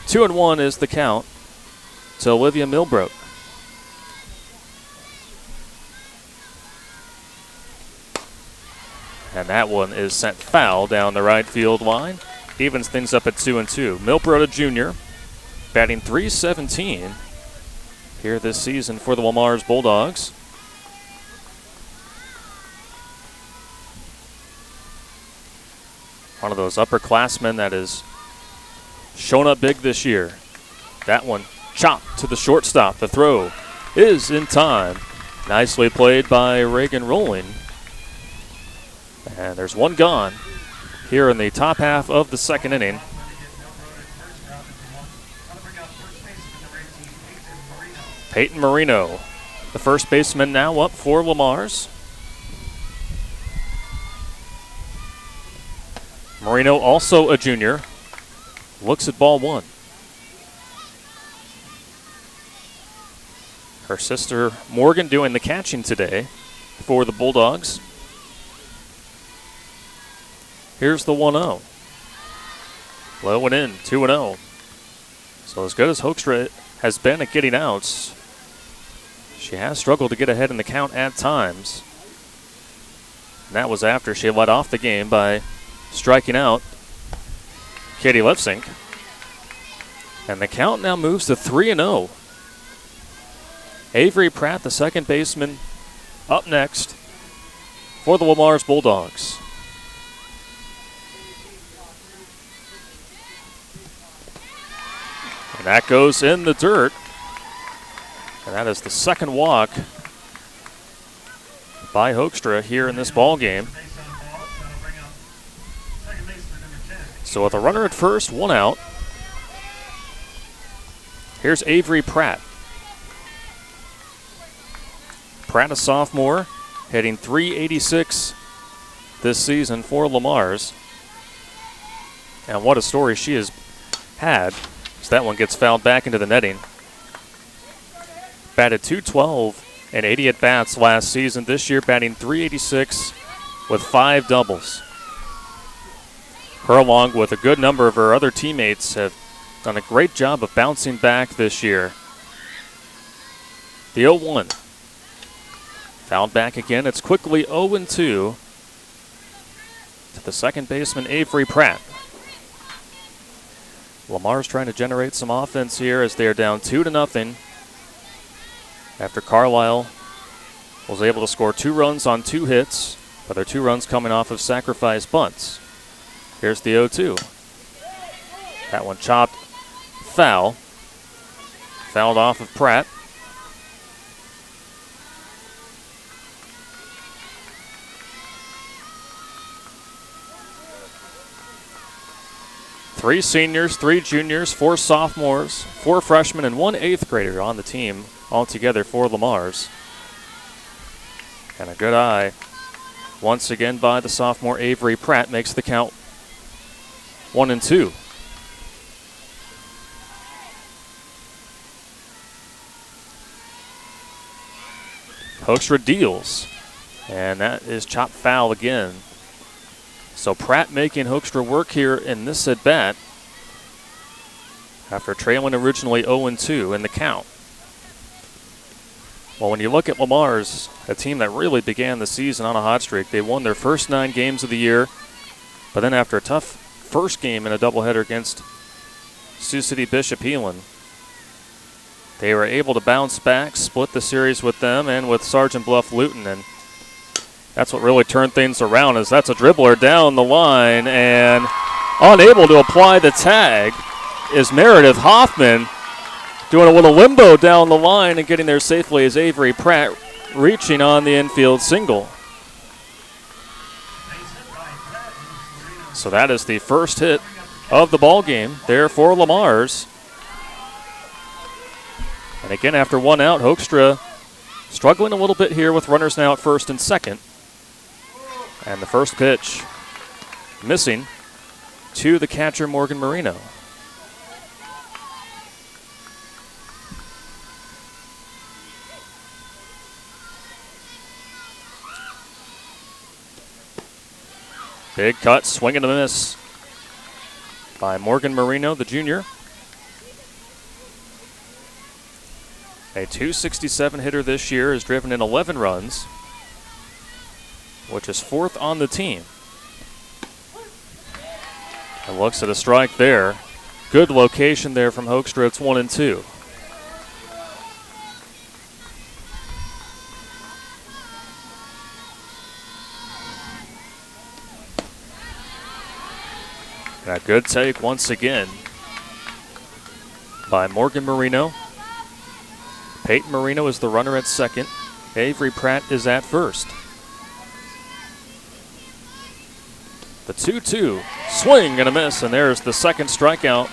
2-1 is the count to Olivia Milbrodt. And that one is sent foul down the right field line. Evens things up at 2-2. Milbrodt, a junior, batting .317 here this season for the LeMars Bulldogs. One of those upperclassmen that has shown up big this year. That one chopped to the shortstop. The throw is in time. Nicely played by Reagan Rowling. And there's one gone here in the top half of the second inning. Peyton Marino, the first baseman, now up for LeMars. Marino, also a junior, looks at ball one. Her sister Morgan doing the catching today for the Bulldogs. Here's the 1-0. Low and in, 2-0. So as good as Hoekstra has been at getting outs, she has struggled to get ahead in the count at times. And that was after she led off the game by striking out Katie Lipsink. And the count now moves to 3-0. Avery Pratt, the second baseman, up next for the LeMars Bulldogs. And that goes in the dirt. And that is the second walk by Hoekstra here in this ball game. So with a runner at first, one out. Here's Avery Pratt. Pratt, a sophomore, hitting .386 this season for LeMars. And what a story she has had. So that one gets fouled back into the netting. Batted .212 and 80 at-bats last season. This year batting .386 with 5 doubles. Her, along with a good number of her other teammates, have done a great job of bouncing back this year. The 0-1. Fouled back again. It's quickly 0-2 to the second baseman, Avery Pratt. LeMars trying to generate some offense here as they are down 2-0 after Carlisle was able to score 2 runs on 2 hits, but their 2 runs coming off of sacrifice bunts. Here's the 0-2. That one chopped foul. Fouled off of Pratt. Three seniors, 3 juniors, 4 sophomores, 4 freshmen, and 1 8th grader on the team altogether for LeMars. And a good eye once again by the sophomore Avery Pratt makes the count 1-2. Hoekstra deals, and that is chopped foul again. So Pratt making Hoekstra work here in this at-bat after trailing originally 0-2 in the count. Well, when you look at LeMars, a team that really began the season on a hot streak, they won their first 9 games of the year, but then after a tough first game in a doubleheader against Sioux City Bishop Heelan, they were able to bounce back, split the series with them and with Sergeant Bluff Luton, and That's what really turned things around, is that's a dribbler down the line, and unable to apply the tag is Meredith Hoffman, doing a little limbo down the line and getting there safely as Avery Pratt reaching on the infield single. So that is the first hit of the ball game there for LeMars. And again, after one out, Hoekstra struggling a little bit here with runners now at first and second. And the first pitch missing to the catcher, Morgan Marino. Big cut, swing and a miss by Morgan Marino, the junior. A .267 hitter this year, has driven in 11 runs, which is fourth on the team. And looks at a strike there. Good location there from Hoekstra. It's 1-2. A good take once again by Morgan Marino. Peyton Marino is the runner at second. Avery Pratt is at first. The 2-2, swing and a miss, and there's the second strikeout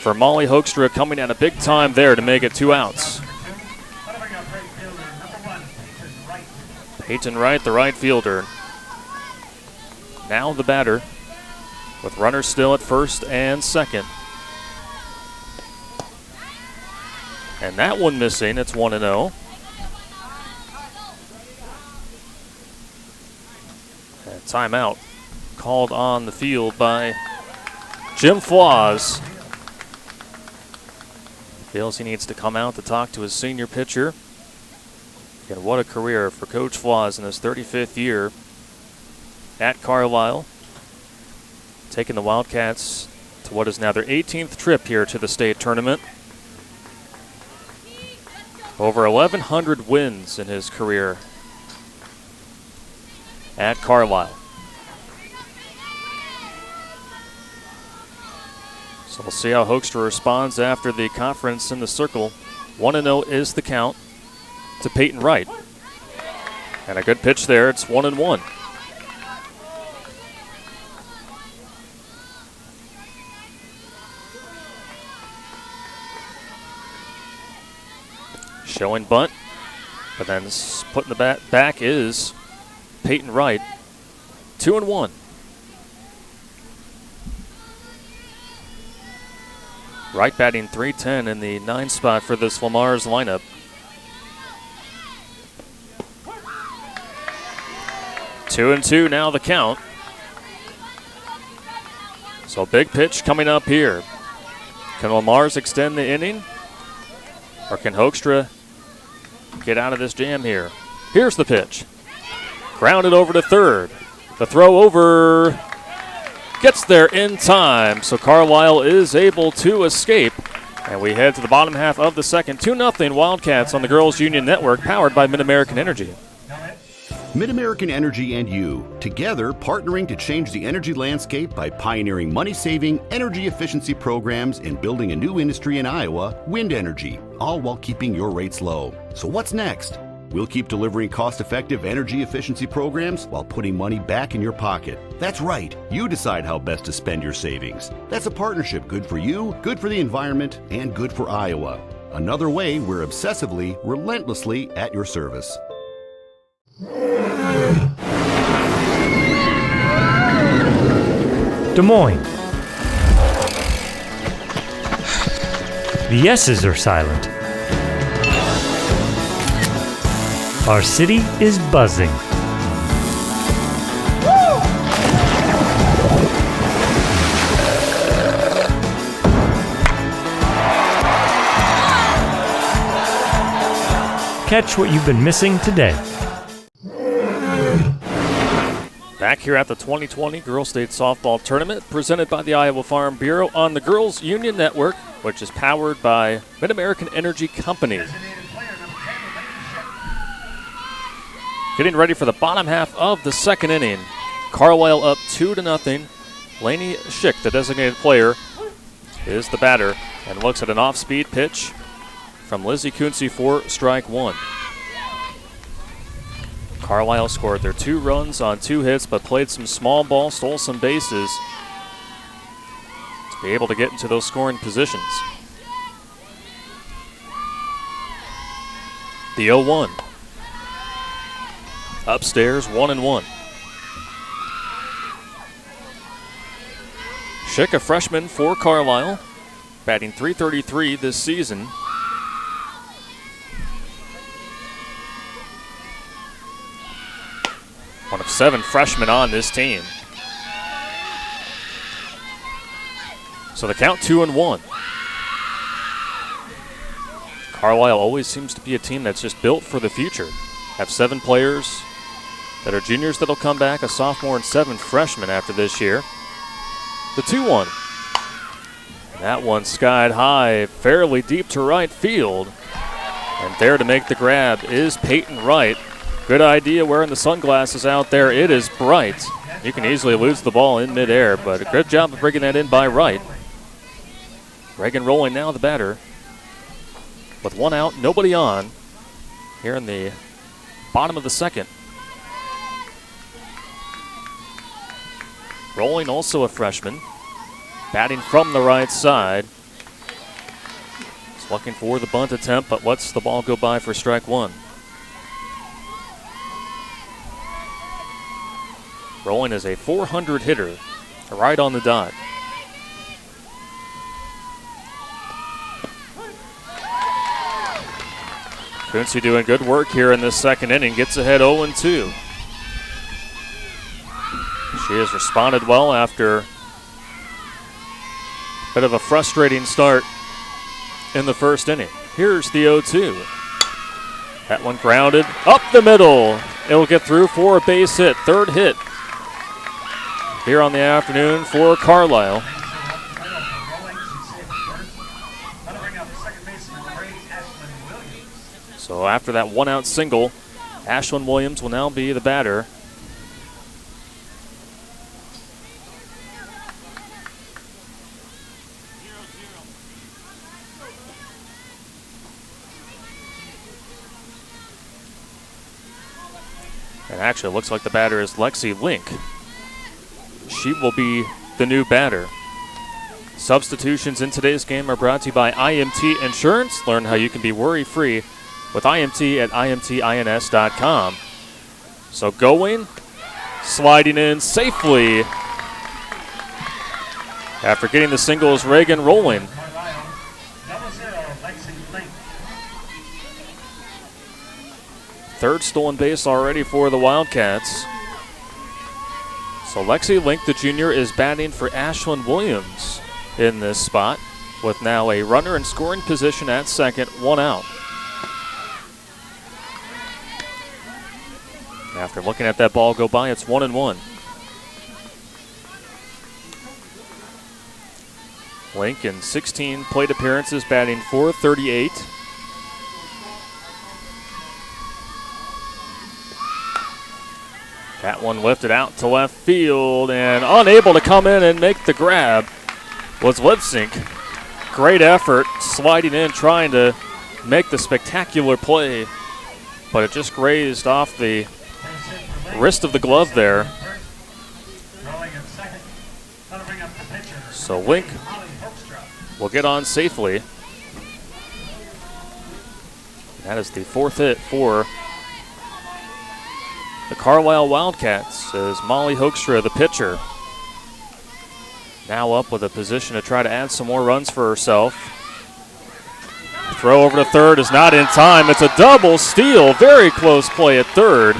for Molly Hoekstra, coming at a big time there to make it 2 outs. Peyton Wright, the right fielder. Now the batter, with runners still at first and second. And that one missing, it's 1-0. And timeout called on the field by Jim Flaws. Feels he needs to come out to talk to his senior pitcher. And what a career for Coach Flaws in his 35th year at Carlisle, taking the Wildcats to what is now their 18th trip here to the state tournament. Over 1,100 wins in his career at Carlisle. So we'll see how Hoekstra responds after the conference in the circle. 1-0 is the count to Peyton Wright. And a good pitch there. It's 1-1. Showing bunt, but then putting the bat back is Peyton Wright. 2-1. Wright batting .310 in the 9 spot for this LeMars lineup. Two and two now the count. So big pitch coming up here. Can LeMars extend the inning? Or can Hoekstra get out of this jam here? Here's the pitch. Grounded over to third. The throw over gets there in time. So Carlisle is able to escape. And we head to the bottom half of the second. 2-0 Wildcats on the Girls Union Network, powered by Mid-American Energy. Mid-American Energy and you, together partnering to change the energy landscape by pioneering money-saving, energy efficiency programs and building a new industry in Iowa, wind energy, all while keeping your rates low. So what's next? We'll keep delivering cost-effective energy efficiency programs while putting money back in your pocket. That's right. You decide how best to spend your savings. That's a partnership good for you, good for the environment, and good for Iowa. Another way we're obsessively, relentlessly at your service. Des Moines. The S's are silent. Our city is buzzing. Catch what you've been missing today. Back here at the 2020 Girls State Softball Tournament, presented by the Iowa Farm Bureau on the Girls Union Network, which is powered by Mid-American Energy Company. Getting ready for the bottom half of the second inning. Carlisle up 2-0. Laney Schick, the designated player, is the batter and looks at an off-speed pitch from Lizzie Kunze for strike one. Carlisle scored their 2 runs on 2 hits, but played some small ball, stole some bases to be able to get into those scoring positions. The 0-1. Upstairs, 1-1. Schick, a freshman for Carlisle, batting .333 this season. One of 7 freshmen on this team. So the count 2-1. Carlisle always seems to be a team that's just built for the future. Have 7 players that are juniors that'll come back, a sophomore and 7 freshmen after this year. The 2-1. And that one skied high, fairly deep to right field. And there to make the grab is Peyton Wright. Good idea wearing the sunglasses out there. It is bright. You can easily lose the ball in midair, but a good job of bringing that in by Wright. Reagan rolling now, the batter. With 1 out, nobody on here in the bottom of the second. Rolling, also a freshman, batting from the right side. He's looking for the bunt attempt, but lets the ball go by for strike one. Rolling is a .400 hitter, right on the dot. Kunze doing good work here in this second inning, gets ahead 0-2. She has responded well after a bit of a frustrating start in the first inning. Here's the 0-2. That one grounded up the middle. It'll get through for a base hit, 3rd hit here on the afternoon for Carlisle. So after that 1-out single, Ashlyn Williams will now be the batter. And actually, it looks like the batter is Lexi Link. She will be the new batter. Substitutions in today's game are brought to you by IMT Insurance. Learn how you can be worry-free with IMT at imtins.com. So going, sliding in safely. After getting the singles, Reagan rolling. Third stolen base already for the Wildcats. So Lexi Link, the junior, is batting for Ashlyn Williams in this spot, with now a runner in scoring position at second, 1 out. After looking at that ball go by, it's 1-1. Link in 16 plate appearances, batting .438. That one lifted out to left field, and unable to come in and make the grab was Lipsink. Great effort, sliding in, trying to make the spectacular play, but it just grazed off the wrist of the glove there. So Link will get on safely. That is the 4th hit for the Carlisle Wildcats, as Molly Hoekstra, the pitcher, now up with a position to try to add some more runs for herself. Throw over to third is not in time. It's a double steal. Very close play at third.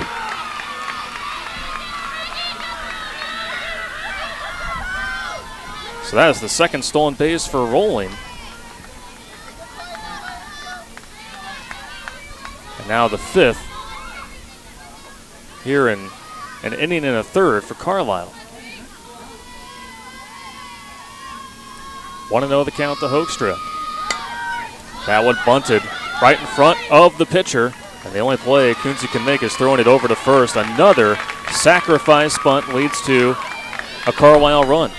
So that is the second stolen base for Rolling. And now the 5th here in an inning and a third for Carlisle. 1-0 the count to Hoekstra. That one bunted right in front of the pitcher. And the only play Kunze can make is throwing it over to first. Another sacrifice bunt leads to a Carlisle run.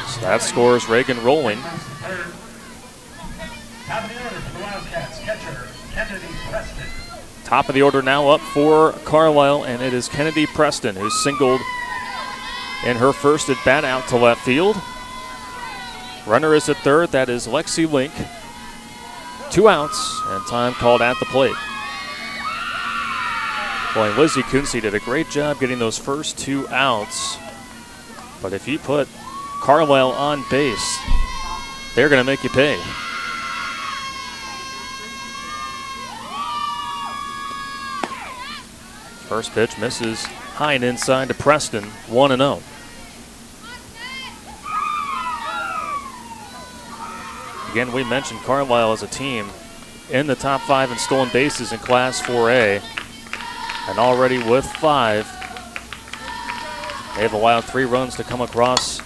So that scores Reagan Rolling. Top of the order now up for Carlisle, and it is Kennedy Preston who singled in her first at bat out to left field. Runner is at third. That is Lexi Link. 2 outs and time called at the plate. Boy, Lizzie Kunze did a great job getting those first 2 outs. But if you put Carlisle on base, they're going to make you pay. First pitch misses high and inside to Preston, 1-0. Again, we mentioned Carlisle as a team in the top 5 in stolen bases in Class 4A. And already with 5, they have allowed 3 runs to come across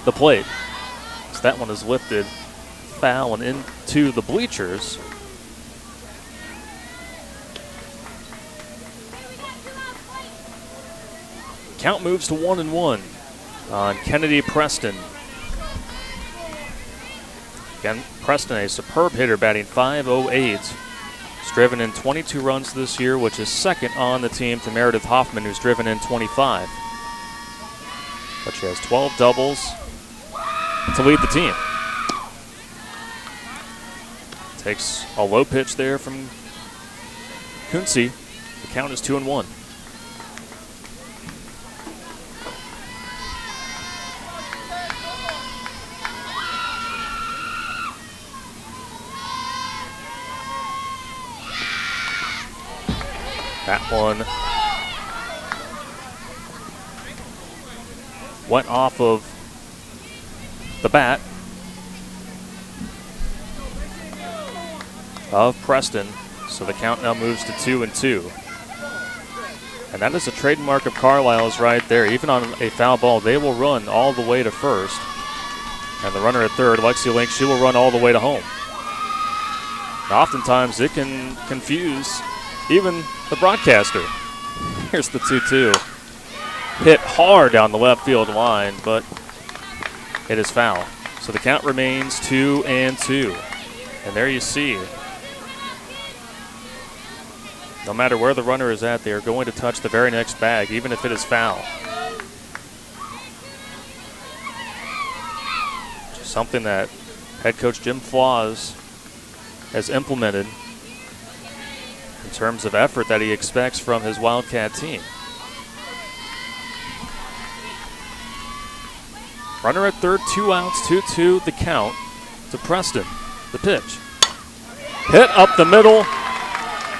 the plate. So that one is lifted foul and into the bleachers. Count moves to 1-1 on Kennedy Preston. Again, Preston, a superb hitter, batting .508. He's driven in 22 runs this year, which is second on the team to Meredith Hoffman, who's driven in 25. But she has 12 doubles to lead the team. Takes a low pitch there from Kunze. The count is 2-1. That one went off of the bat of Preston, so the count now moves to 2-2. And that is a trademark of Carlisle's right there. Even on a foul ball, they will run all the way to first. And the runner at third, Lexi Link, she will run all the way to home. Now, oftentimes it can confuse even the broadcaster. Here's the 2-2. Hit hard down the left field line, but it is foul. So the count remains 2-2. And there you see, no matter where the runner is at, they are going to touch the very next bag, even if it is foul. Just something that head coach Jim Flaws has implemented in terms of effort that he expects from his Wildcat team. Runner at third, 2 outs, 2-2 the count to Preston. The pitch. Hit up the middle,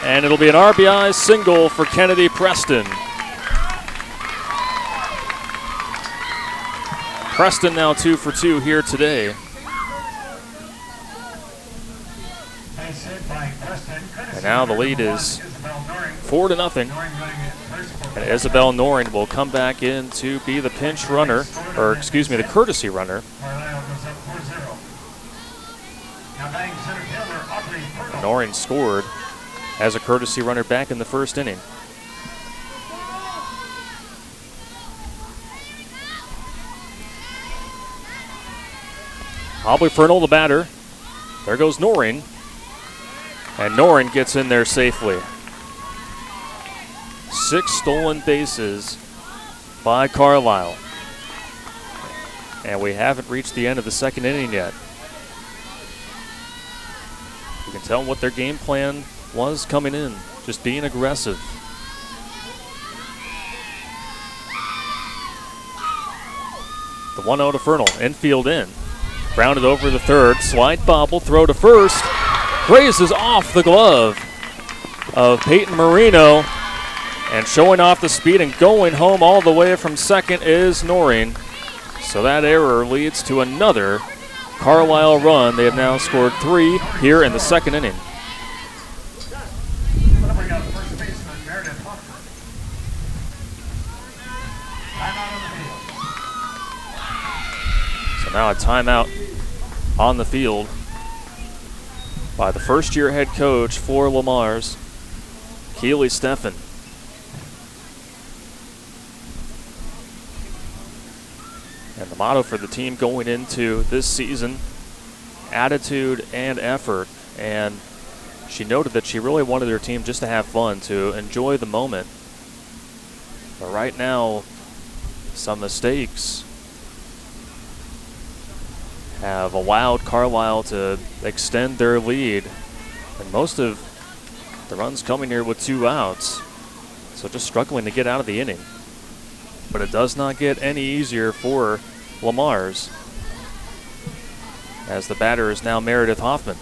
and it'll be an RBI single for Kennedy Preston. Preston now 2 for 2 here today. And now the lead is 4-0. And Isabel Noring will come back in to be the pinch runner, or excuse me, the courtesy runner. Noring scored as a courtesy runner back in the first inning. Aubrey Fernal, the batter. There goes Noring. And Noring gets in there safely. 6 stolen bases by Carlisle. And we haven't reached the end of the second inning yet. You can tell what their game plan was coming in, just being aggressive. The 1-0 to Fernal, infield in. Grounded over the third, slide bobble, throw to first. Grazes off the glove of Peyton Marino. And showing off the speed and going home all the way from second is Noring. So that error leads to another Carlisle run. They have now scored 3 here in the second inning. So now a timeout on the field by the first-year head coach for LeMars, Keely Steffen. And the motto for the team going into this season, attitude and effort. And she noted that she really wanted her team just to have fun, to enjoy the moment. But right now, some mistakes have allowed Carlisle to extend their lead. And most of the runs coming here with 2 outs. So just struggling to get out of the inning. But it does not get any easier for LeMars, as the batter is now Meredith Hoffman.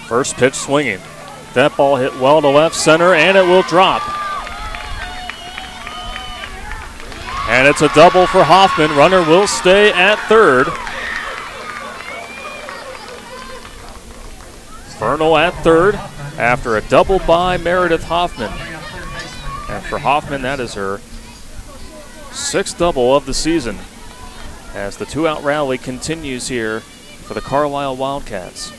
First pitch swinging. That ball hit well to left center, and it will drop. And it's a double for Hoffman. Runner will stay at third. Vernal at third after a double by Meredith Hoffman. And for Hoffman, that is her 6th double of the season, as the 2-out rally continues here for the Carlisle Wildcats.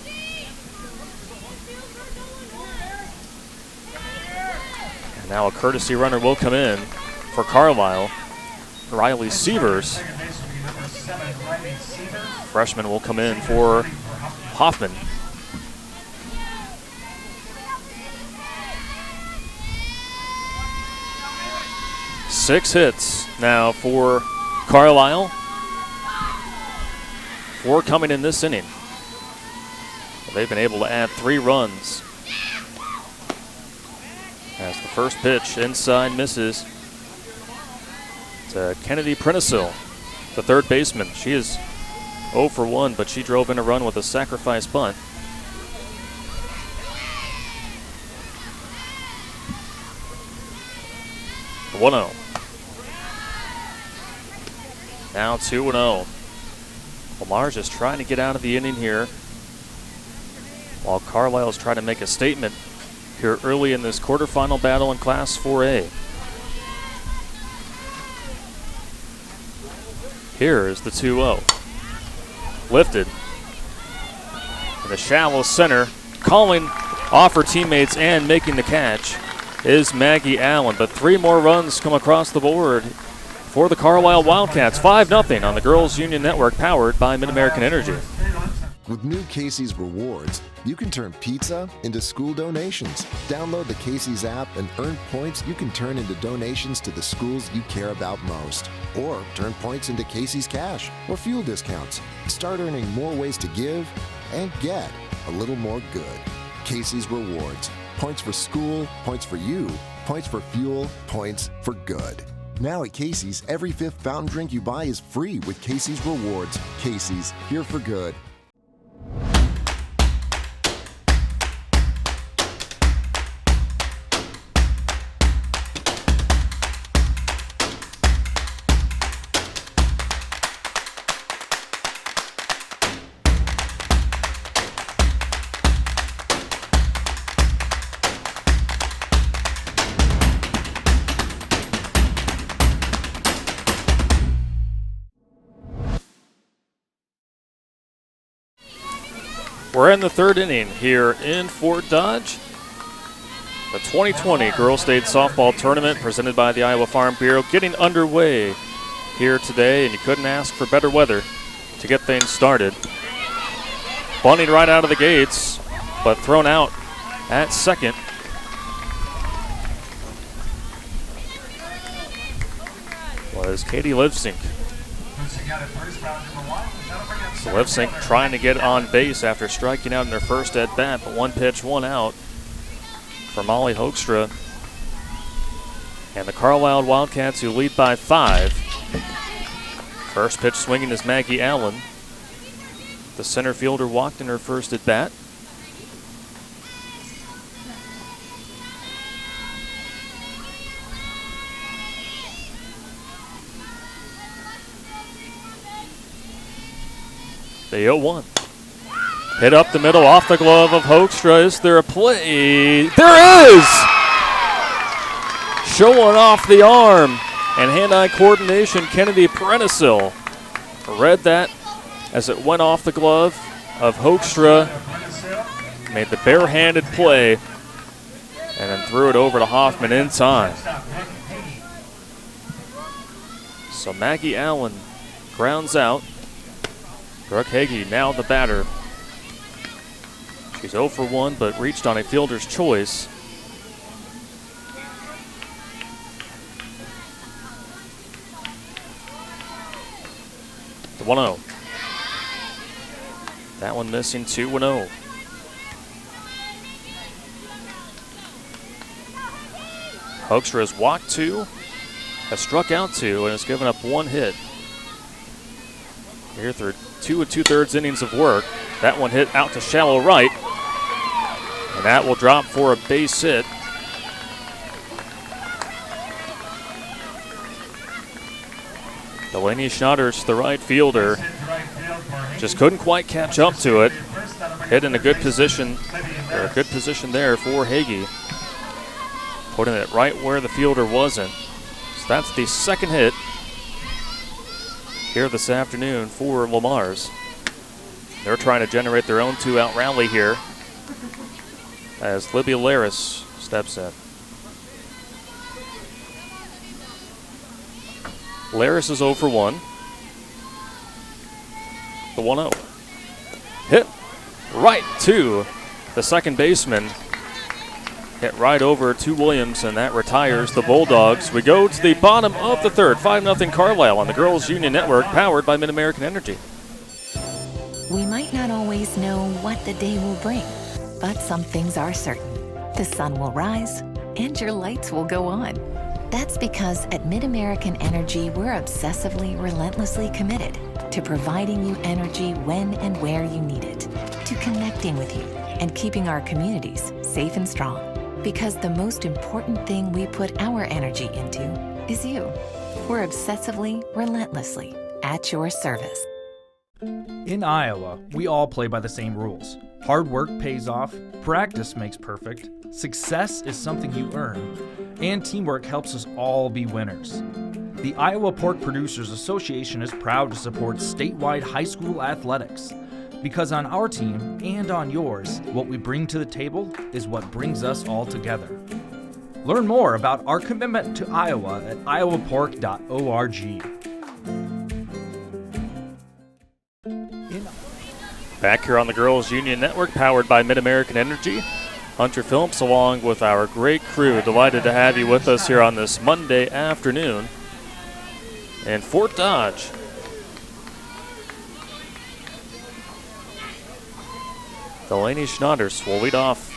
And now a courtesy runner will come in for Carlisle. Riley Sievers, freshman, will come in for Hoffman. Six hits now for Carlisle. 4 coming in this inning. They've been able to add 3 runs. As the first pitch inside misses to Kennedy Prentisil, the third baseman. She is 0 for 1, but she drove in a run with a sacrifice bunt. The 1-0. Now 2-0. LeMars is trying to get out of the inning here, while Carlisle is trying to make a statement here early in this quarterfinal battle in Class 4A. Here is the 2-0. Lifted in the shallow center. Calling off her teammates and making the catch is Maggie Allen. But 3 more runs come across the board for the Carlisle Wildcats. 5-0 on the Girls Union Network, powered by Mid-American Energy. With new Casey's Rewards, you can turn pizza into school donations. Download the Casey's app and earn points you can turn into donations to the schools you care about most. Or turn points into Casey's cash or fuel discounts. Start earning more ways to give and get a little more good. Casey's Rewards. Points for school, points for you, points for fuel, points for good. Now at Casey's, every 5th fountain drink you buy is free with Casey's Rewards. Casey's, here for good. We're in the 3rd inning here in Fort Dodge. The 2020 Girls State Softball Tournament presented by the Iowa Farm Bureau getting underway here today, and you couldn't ask for better weather to get things started. Bunting right out of the gates, but thrown out at second. Was Katie Livesink. So Livesink trying to get on base after striking out in their first at bat, but 1 pitch, 1 out for Molly Hoekstra. And the Carlisle Wildcats, who lead by 5. First pitch swinging is Maggie Allen. The center fielder walked in her first at bat. The 0-1. Hit up the middle, off the glove of Hoekstra. Is there a play? There is! Showing off the arm and hand-eye coordination, Kennedy Prentisil read that as it went off the glove of Hoekstra. Made the barehanded play and then threw it over to Hoffman in time. So Maggie Allen grounds out. Brooke Hagee now the batter. She's 0 for 1, but reached on a fielder's choice. The 1-0. That one missing, 2-0. Hoekstra has walked 2, has struck out 2, and has given up 1 hit. Here through 2 2/3 innings of work. That one hit out to shallow right, and that will drop for a base hit. Delaney Schnatters, the right fielder, just couldn't quite catch up to it. Hit in a good position, or a good position there for Hagee, putting it right where the fielder wasn't. So that's the second hit here this afternoon for LeMars. They're trying to generate their own 2-out rally here as Libby Laris steps in. Laris is 0 for 1. The 1-0. Hit right to the second baseman. Hit right over to Williams, and that retires the Bulldogs. We go to the bottom of the third. 5-0 Carlisle on the Girls Union Network, powered by Mid-American Energy. We might not always know what the day will bring, but some things are certain. The sun will rise, and your lights will go on. That's because at Mid-American Energy, we're obsessively, relentlessly committed to providing you energy when and where you need it, to connecting with you and keeping our communities safe and strong. Because the most important thing we put our energy into is you. We're obsessively, relentlessly at your service. In Iowa, we all play by the same rules. Hard work pays off, practice makes perfect, success is something you earn, and teamwork helps us all be winners. The Iowa Pork Producers Association is proud to support statewide high school athletics. Because on our team and on yours, what we bring to the table is what brings us all together. Learn more about our commitment to Iowa at iowapork.org. Back here on the Girls Union Network, powered by Mid-American Energy. Hunter Phillips along with our great crew. Delighted to have you with us here on this Monday afternoon in Fort Dodge. Delaney Schnatters will lead off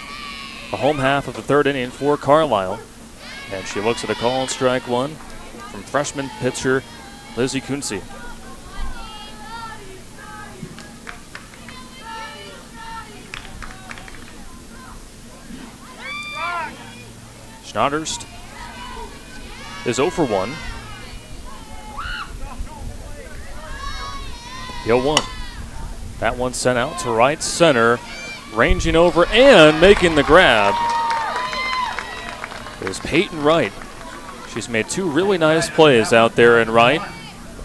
the home half of the third inning for Carlisle. And she looks at a call and strike one from freshman pitcher Lizzie Kunze. Schnatters is 0 for 1. The 0-1. That one sent out to right center, ranging over and making the grab is Peyton Wright. She's made 2 really nice plays out there in right,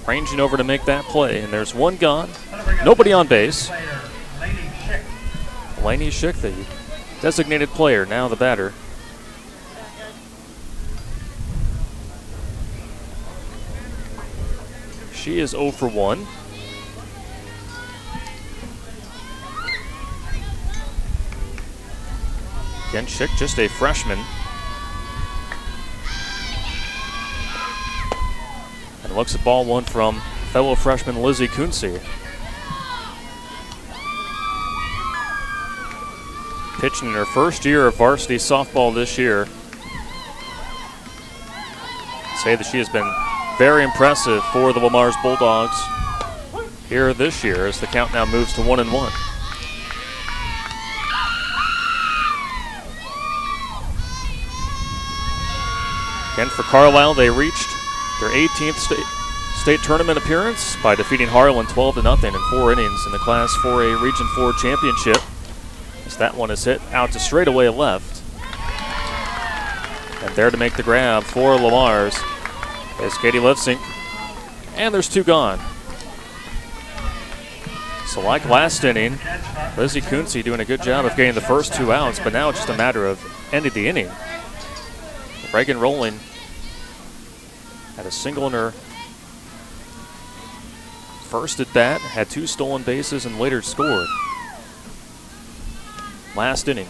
ranging over to make that play. And there's one gone, nobody on base. Lainey Schick, the designated player, now the batter. She is 0 for 1. Again, Schick, just a freshman. And looks at ball one from fellow freshman Lizzie Kunze. Pitching in her first year of varsity softball this year. Say that she has been very impressive for the LeMars Bulldogs here this year as the count now moves to 1-1. Again, for Carlisle, they reached their 18th state tournament appearance by defeating Harlan 12-0 in 4 innings in the Class 4A Region 4 Championship. As that one is hit out to straightaway left. And there to make the grab for LeMars is Katie Lipsink. And there's 2 gone. So like last inning, Lizzie Kunze doing a good job of getting the first 2 outs, but now it's just a matter of ending the inning. Reagan Rowling had a single in her first at bat, had 2 stolen bases, and later scored. Last inning.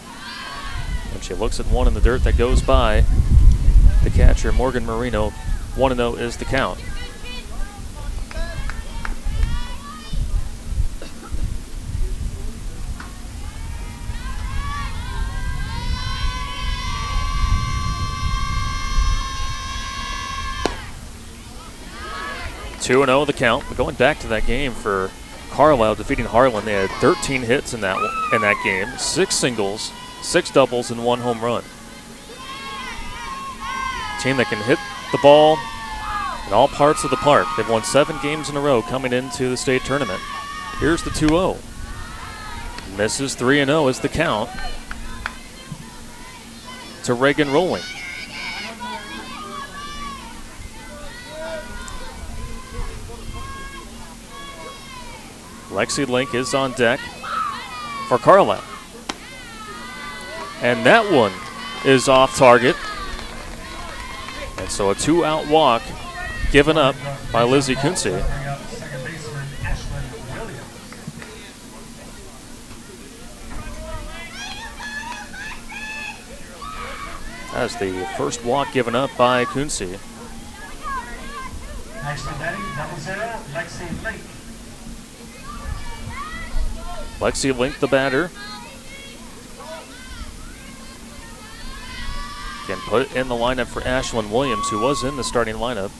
And she looks at one in the dirt that goes by the catcher, Morgan Marino. 1-0 is the count. (2-0) the count. But going back to that game for Carlisle defeating Harlan, they had 13 hits in that game, 6 singles, 6 doubles, and 1 home run. Team that can hit the ball in all parts of the park. They've won 7 games in a row coming into the state tournament. Here's the 2-0. Misses 3-0 is the count to Reagan Rowling. Lexi Link is on deck for Carlisle. And that one is off target. And so a 2-out walk given up by Lizzie Kunze. That's the first walk given up by Kunze. Next to batting, 0-0, Lexi Link. Lexi Link, the batter. Can put it in the lineup for Ashlyn Williams, who was in the starting lineup.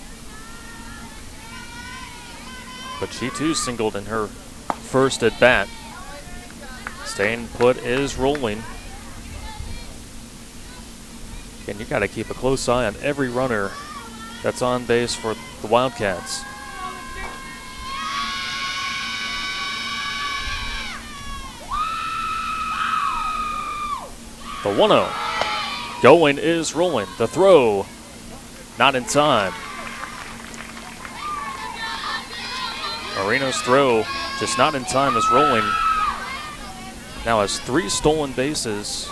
But she too singled in her first at bat. Staying put is Rowling. And you got to keep a close eye on every runner that's on base for the Wildcats. The 1-0. Going is Rowling. The throw, not in time. Marino's throw, just not in time as Rowling now has 3 stolen bases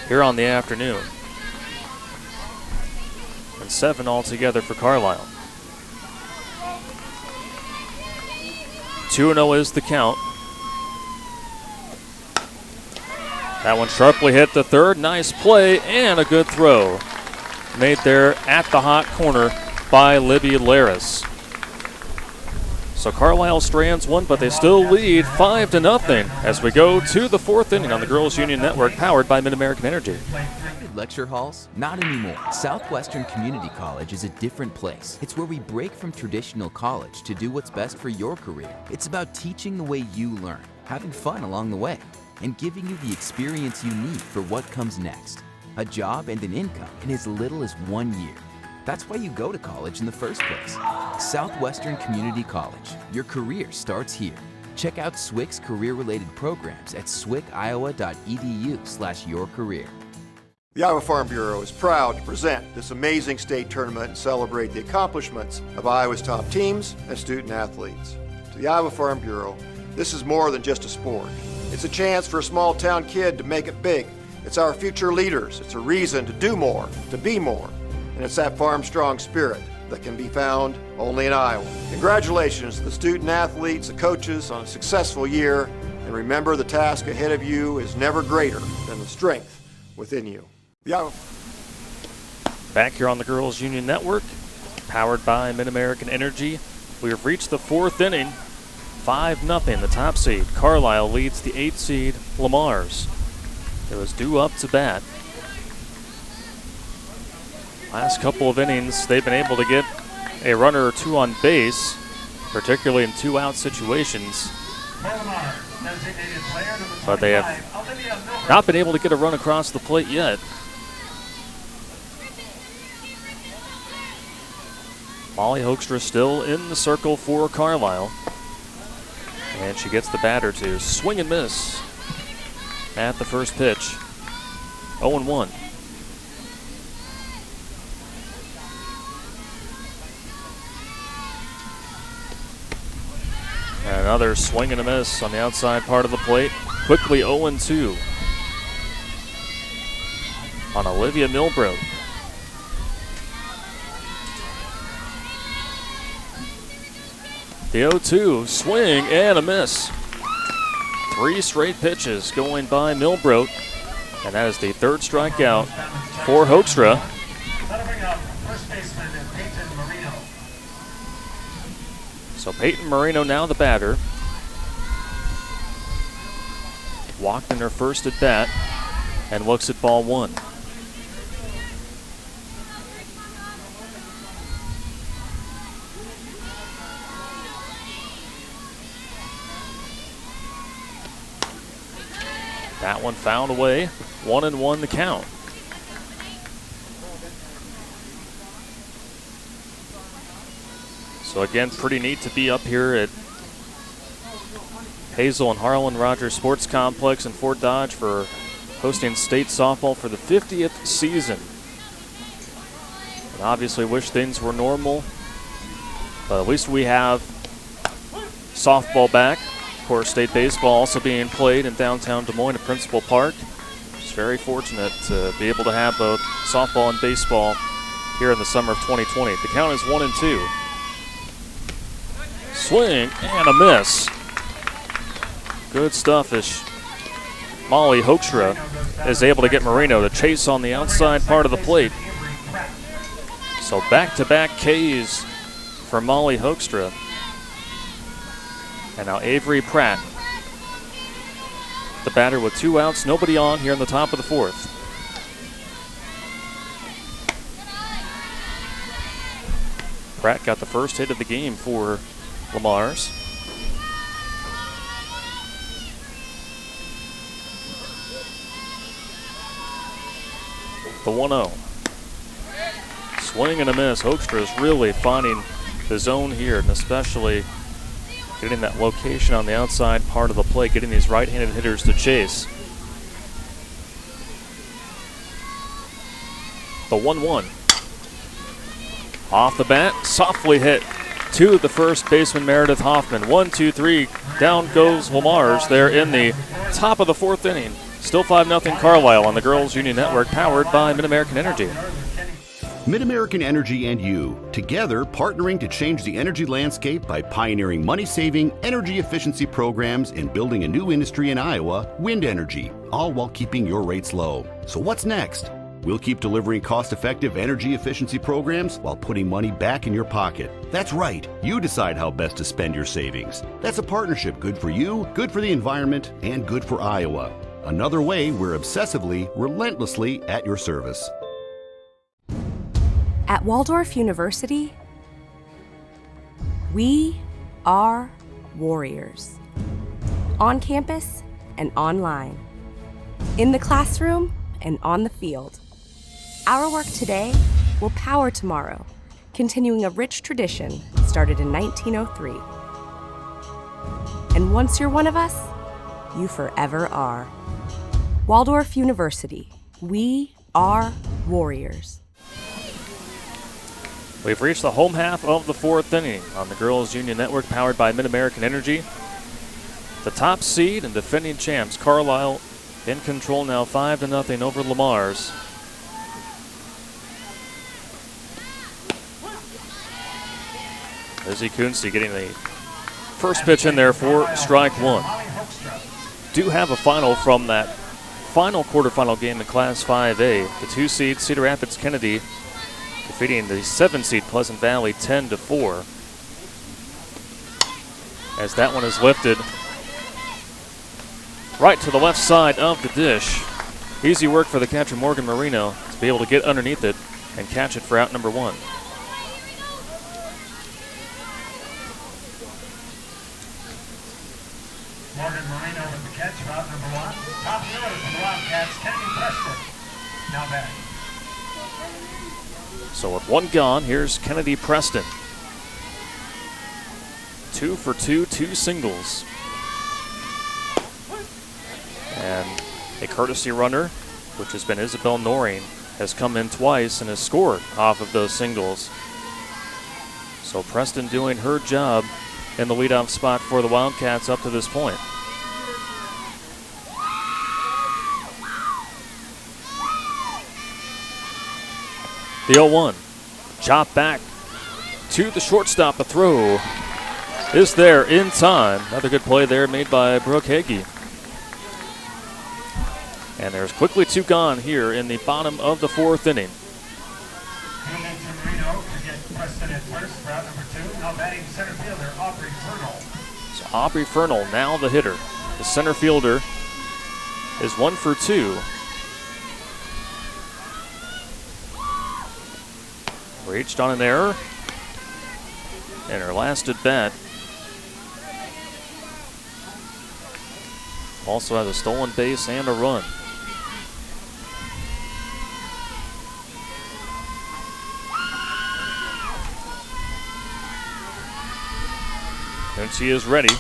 here on the afternoon. And 7 altogether for Carlisle. 2-0 is the count. That one sharply hit the third. Nice play and a good throw. Made there at the hot corner by Libby Laris. So Carlisle strands one, but they still lead 5-0 as we go to the 4th inning on the Girls Union Network, powered by Mid-American Energy. Lecture halls? Not anymore. Southwestern Community College is a different place. It's where we break from traditional college to do what's best for your career. It's about teaching the way you learn, having fun along the way, and giving you the experience you need for what comes next. A job and an income in as little as 1 year. That's why you go to college in the first place. Southwestern Community College. Your career starts here. Check out SWC's career-related programs at swciowa.edu/yourcareer. The Iowa Farm Bureau is proud to present this amazing state tournament and celebrate the accomplishments of Iowa's top teams and student athletes. To the Iowa Farm Bureau, this is more than just a sport. It's a chance for a small town kid to make it big. It's our future leaders. It's a reason to do more, to be more. And it's that farm strong spirit that can be found only in Iowa. Congratulations to the student athletes, the coaches on a successful year. And remember, the task ahead of you is never greater than the strength within you. Back here on the Girls Union Network, powered by Mid-American Energy. We have reached the 4th inning. 5-0, the top seed. Carlisle leads the 8th seed, LeMars. It was due up to bat. Last couple of innings, they've been able to get a runner or 2 on base, particularly in 2-out situations. But they have not been able to get a run across the plate yet. Molly Hoekstra still in the circle for Carlisle. And she gets the batter to swing and miss at the first pitch. 0-1. Another swing and a miss on the outside part of the plate. Quickly 0-2 on Olivia Milbrook. The 0-2, swing and a miss. 3 straight pitches going by Milbrook, and that is the 3rd strikeout for Hoekstra. So Peyton Marino now the batter. Walked in her first at bat and looks at ball 1. That one fouled away. 1-1 the count. So again, pretty neat to be up here at Hazel and Harlan Rogers Sports Complex in Fort Dodge for hosting state softball for the 50th season. And obviously wish things were normal, but at least we have softball back. Of course, state baseball also being played in downtown Des Moines at Principal Park. Just very fortunate to be able to have both softball and baseball here in the summer of 2020. The count is 1-2. Swing and a miss. Good stuff as Molly Hoekstra is able to get Marino to chase on the outside part of the plate. So back-to-back Ks for Molly Hoekstra. And now Avery Pratt, the batter with 2 outs, nobody on here in the top of the 4th. Pratt got the first hit of the game for LeMars. The 1-0. Swing and a miss. Hoekstra is really finding the zone here, and especially getting that location on the outside part of the plate, getting these right-handed hitters to chase. The 1-1. Off the bat, softly hit to the first baseman, Meredith Hoffman. 1-2-3, down goes LeMars there in the top of the 4th inning. Still 5-0 Carlisle on the Girls Union Network, powered by Mid-American Energy. Mid-American Energy and you, together partnering to change the energy landscape by pioneering money-saving, energy efficiency programs and building a new industry in Iowa, wind energy, all while keeping your rates low. So what's next? We'll keep delivering cost-effective energy efficiency programs while putting money back in your pocket. That's right, you decide how best to spend your savings. That's a partnership good for you, good for the environment, and good for Iowa. Another way we're obsessively, relentlessly at your service. At Waldorf University, we are warriors. On campus and online. In the classroom and on the field. Our work today will power tomorrow, continuing a rich tradition started in 1903. And once you're one of us, you forever are. Waldorf University, we are warriors. We've reached the home half of the 4th inning on the Girls Union Network, powered by Mid-American Energy. The top seed and defending champs, Carlisle, in control now 5-0 over LeMars. Lizzie Kunste getting the first pitch in there for strike 1. Do have a final from that final quarterfinal game in Class 5A. The 2 seed Cedar Rapids Kennedy defeating the 7 seed Pleasant Valley 10-4. As that one is lifted right to the left side of the dish. Easy work for the catcher Morgan Marino to be able to get underneath it and catch it for out number 1. Morgan Marino with the catch for out number 1. Top of the order for the Wildcats, Kennedy Preston. Now back. So with 1 gone, here's Kennedy Preston. 2 for 2, 2 singles. And a courtesy runner, which has been Isabel Noring, has come in twice and has scored off of those singles. So Preston doing her job in the leadoff spot for the Wildcats up to this point. The 0-1. Chop back to the shortstop. The throw is there in time. Another good play there made by Brooke Hagee. And there's quickly 2 gone here in the bottom of the 4th inning. So Aubrey Fernal now the hitter. The center fielder is 1 for 2. Reached on an error. And her last at bat also has a stolen base and a run. And she is ready.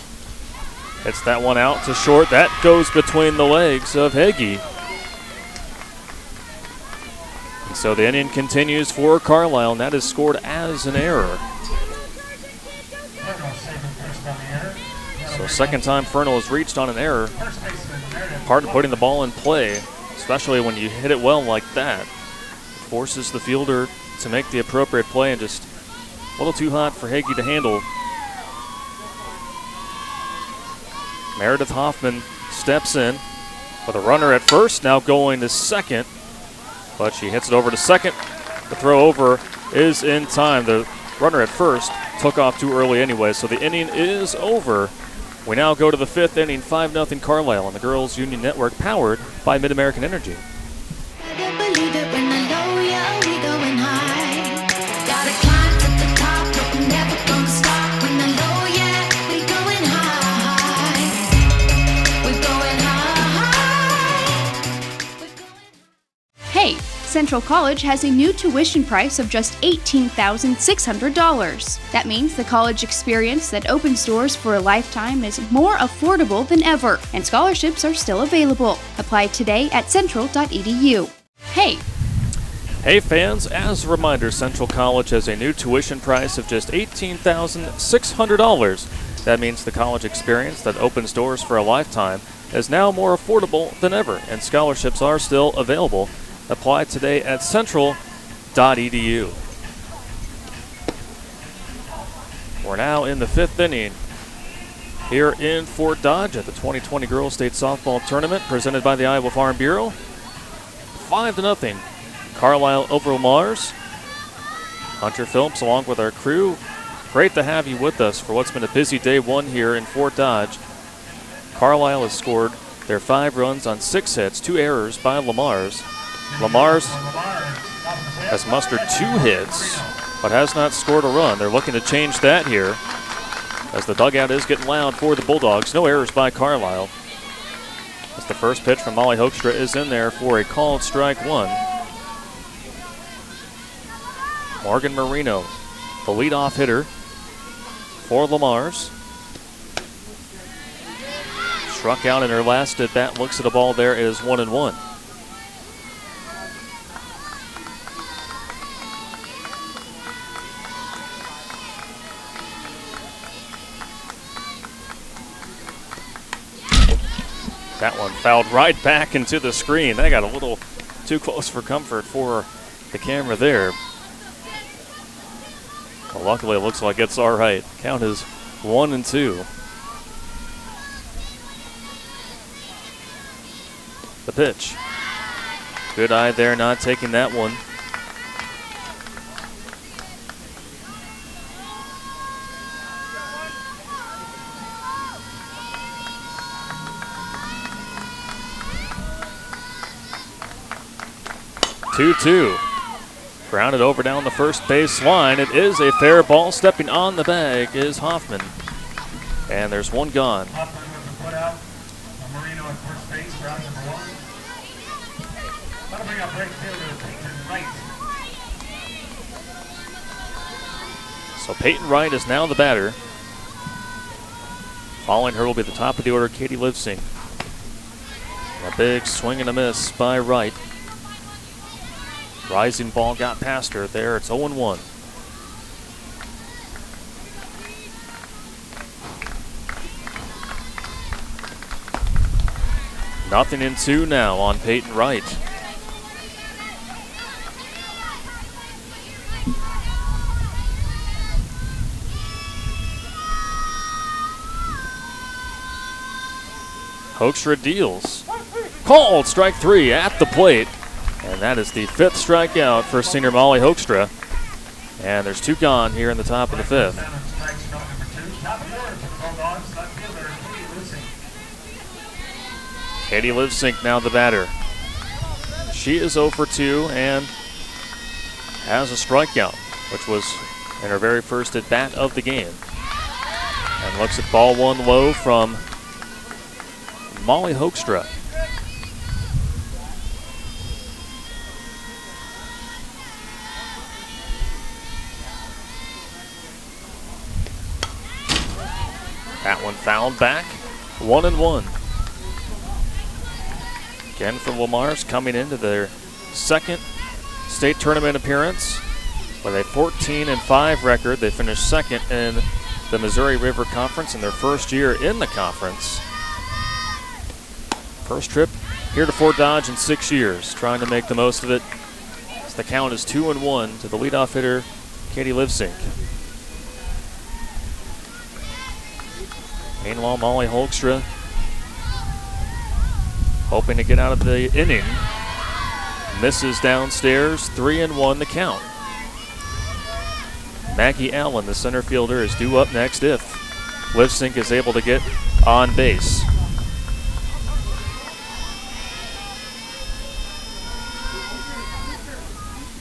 Hits that one out to short. That goes between the legs of Hagee. And so the inning continues for Carlisle, and that is scored as an error. So second time Fernal has reached on an error. Part of putting the ball in play, especially when you hit it well like that. It forces the fielder to make the appropriate play, and just a little too hot for Hagee to handle. Meredith Hoffman steps in with a runner at first, now going to second, but she hits it over to second. The throw over is in time. The runner at first took off too early anyway, so the inning is over. We now go to the 5th inning, 5-0 Carlisle on the Girls Union Network, powered by Mid-American Energy. Hey, Central College has a new tuition price of just $18,600. That means the college experience that opens doors for a lifetime is more affordable than ever, and scholarships are still available. Apply today at central.edu. Hey fans, as a reminder, Central College has a new tuition price of just $18,600. That means the college experience that opens doors for a lifetime is now more affordable than ever, and scholarships are still available. Apply today at central.edu. We're now in the 5th inning here in Fort Dodge at the 2020 Girls State Softball Tournament presented by the Iowa Farm Bureau. 5-0. Carlisle over LeMars. Hunter Phillips along with our crew. Great to have you with us for what's been a busy day 1 here in Fort Dodge. Carlisle has scored their 5 runs on 6 hits, 2 errors by LeMars. LeMars has mustered 2 hits, but has not scored a run. They're looking to change that here, as the dugout is getting loud for the Bulldogs. No errors by Carlisle. As the first pitch from Molly Hoekstra is in there for a called strike 1. Morgan Marino, the leadoff hitter for LeMars. Struck out in her last at bat. Looks at the ball there. It is 1-1. That one fouled right back into the screen. That got a little too close for comfort for the camera there. Well, luckily, it looks like it's all right. Count is 1-2. The pitch. Good eye there, not taking that one. Two. Grounded over down the first base line. It is a fair ball. Stepping on the bag is Hoffman. And there's one gone. Hoffman with the put out. Marino at first base, ground number 1. That'll bring up right fielder Peyton Wright. So Peyton Wright is now the batter. Following her will be the top of the order, Katie Livesing. A big swing and a miss by Wright. Rising ball got past her there. It's 0-1. Nothing in 2 now on Peyton Wright. Hoekstra deals. Called strike 3 at the plate. And that is the 5th strikeout for senior Molly Hoekstra. And there's 2 gone here in the top of the 5th. Katie Livesink now the batter. She is 0 for 2 and has a strikeout, which was in her very first at bat of the game. And looks at ball 1 low from Molly Hoekstra. That one fouled back, 1-1. Again for LeMars coming into their second state tournament appearance with a 14-5 record. They finished second in the Missouri River Conference in their first year in the conference. First trip here to Fort Dodge in 6 years, trying to make the most of it. As the count is 2-1 to the leadoff hitter, Katie Livesink. Meanwhile, Molly Hoekstra hoping to get out of the inning. Misses downstairs, 3-1 the count. Maggie Allen, the center fielder, is due up next if Livesink is able to get on base.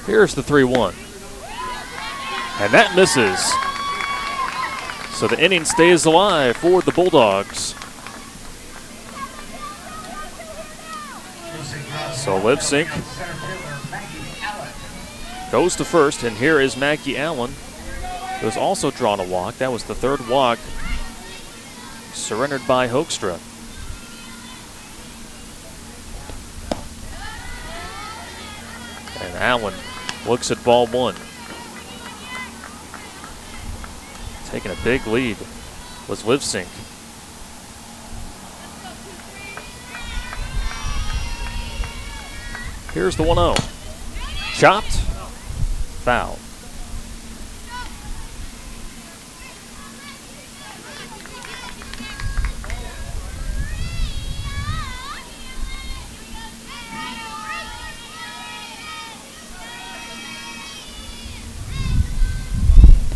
Here's the 3-1. And that misses. So the inning stays alive for the Bulldogs. So Livesink goes to first, and here is Maggie Allen, who has also drawn a walk. That was the 3rd walk surrendered by Hoekstra. And Allen looks at ball 1. Taking a big lead was Livesink. Here's the 1-0. Chopped, foul.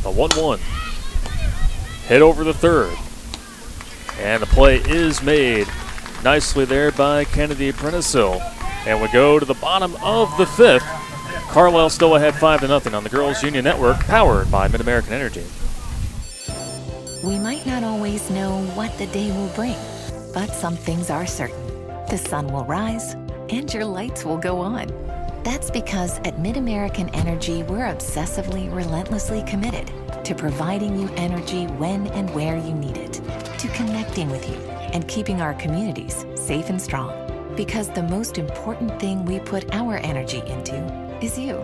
The 1-1. Hit over the 3rd. And the play is made nicely there by Kennedy Prentice-Hill. And we go to the bottom of the 5th. Carlisle still ahead 5-0 on the Girls Union Network, powered by Mid-American Energy. We might not always know what the day will bring, but some things are certain. The sun will rise and your lights will go on. That's because at Mid-American Energy, we're obsessively, relentlessly committed to providing you energy when and where you need it, to connecting with you and keeping our communities safe and strong. Because the most important thing we put our energy into is you.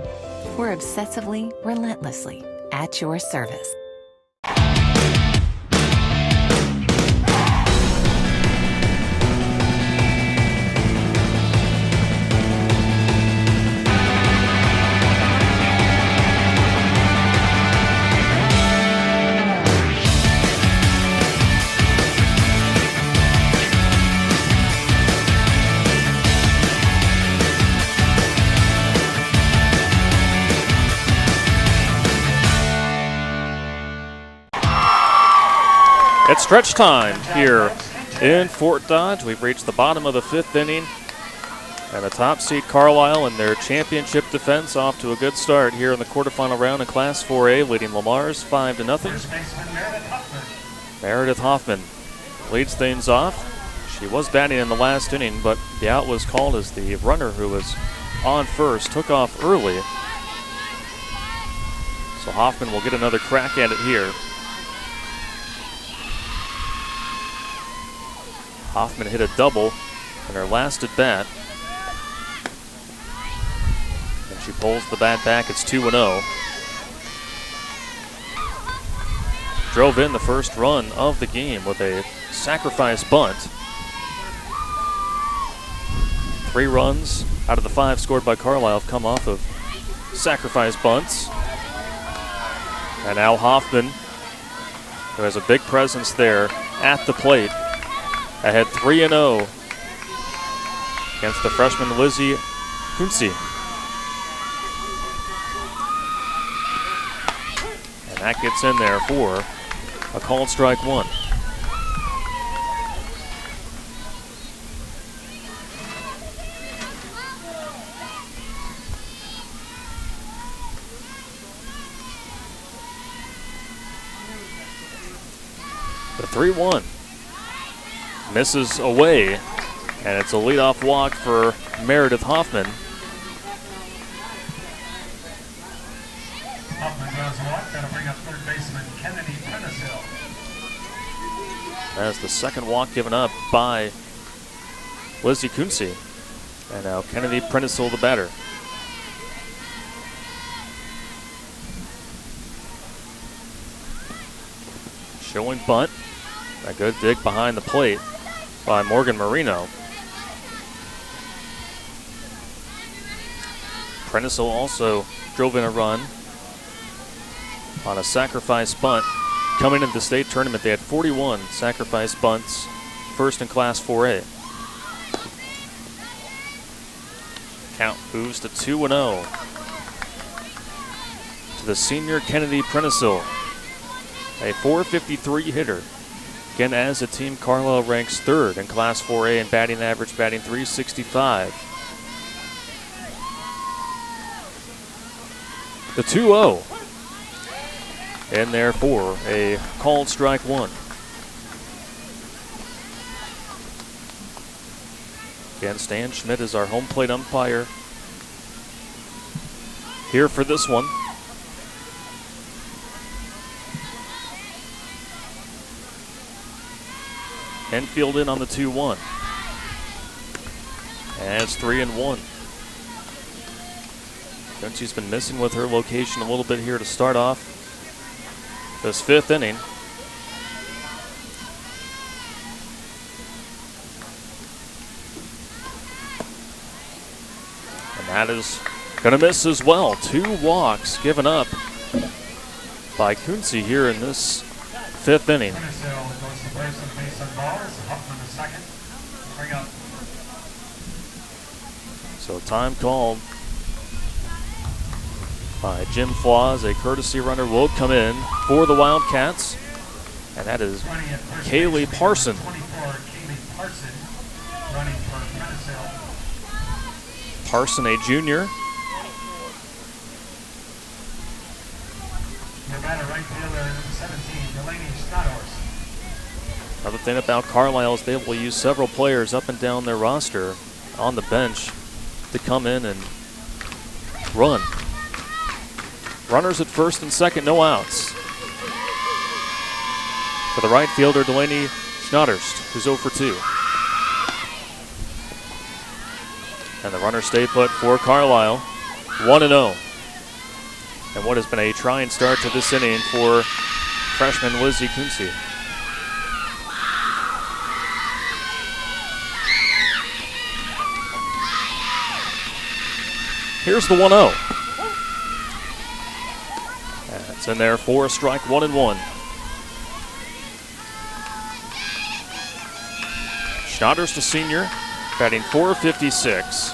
We're obsessively, relentlessly at your service. It's stretch time here in Fort Dodge. We've reached the bottom of the 5th inning. And the top seed Carlisle in their championship defense off to a good start here in the quarterfinal round in Class 4A, leading LeMars 5-0. Meredith Hoffman leads things off. She was batting in the last inning, but the out was called as the runner who was on first took off early. So Hoffman will get another crack at it here. Hoffman hit a double in her last at bat. And she pulls the bat back. It's 2-0. Drove in the first run of the game with a sacrifice bunt. 3 runs out of the 5 scored by Carlisle have come off of sacrifice bunts. And now Hoffman, who has a big presence there at the plate, ahead 3-0 against the freshman Lizzie Kunze. And that gets in there for a called strike 1. The 3-1 misses away, and it's a leadoff walk for Meredith Hoffman. Hoffman draws a walk. That'll bring up third baseman Kennedy Prentice-Hill. That's the second walk given up by Lizzie Kunze. And now Kennedy Prentice-Hill, the batter. Showing bunt. A good dig behind the plate by Morgan Marino. Prentice-Hill also drove in a run on a sacrifice bunt. Coming into the state tournament, they had 41 sacrifice bunts, first in Class 4A. Count moves to 2-0 to the senior Kennedy Prentice-Hill, a .453 hitter. Again, as a team, Carlisle ranks 3rd in Class 4A in batting average, batting .365. The 2-0 in there for a called strike 1. Again, Stan Schmidt is our home plate umpire here for this one. Enfield in on the 2-1. And it's 3-1. Kunze's been missing with her location a little bit here to start off this 5th inning. And that is going to miss as well. 2 walks given up by Kunze here in this 5th inning. So time called by Jim Flaws. A courtesy runner will come in for the Wildcats, and that is Kaylee Parson. Parson, a junior. Another thing about Carlisle is they will use several players up and down their roster on the bench to come in and run. Runners at first and second, no outs. For the right fielder, Delaney Schnotterst, who's 0 for 2. And the runners stay put for Carlisle, 1-0. And what has been a trying start to this inning for freshman Lizzie Kunze. Here's the 1-0. That's in there for a strike, 1-1. Schnotterst, the senior, batting .456.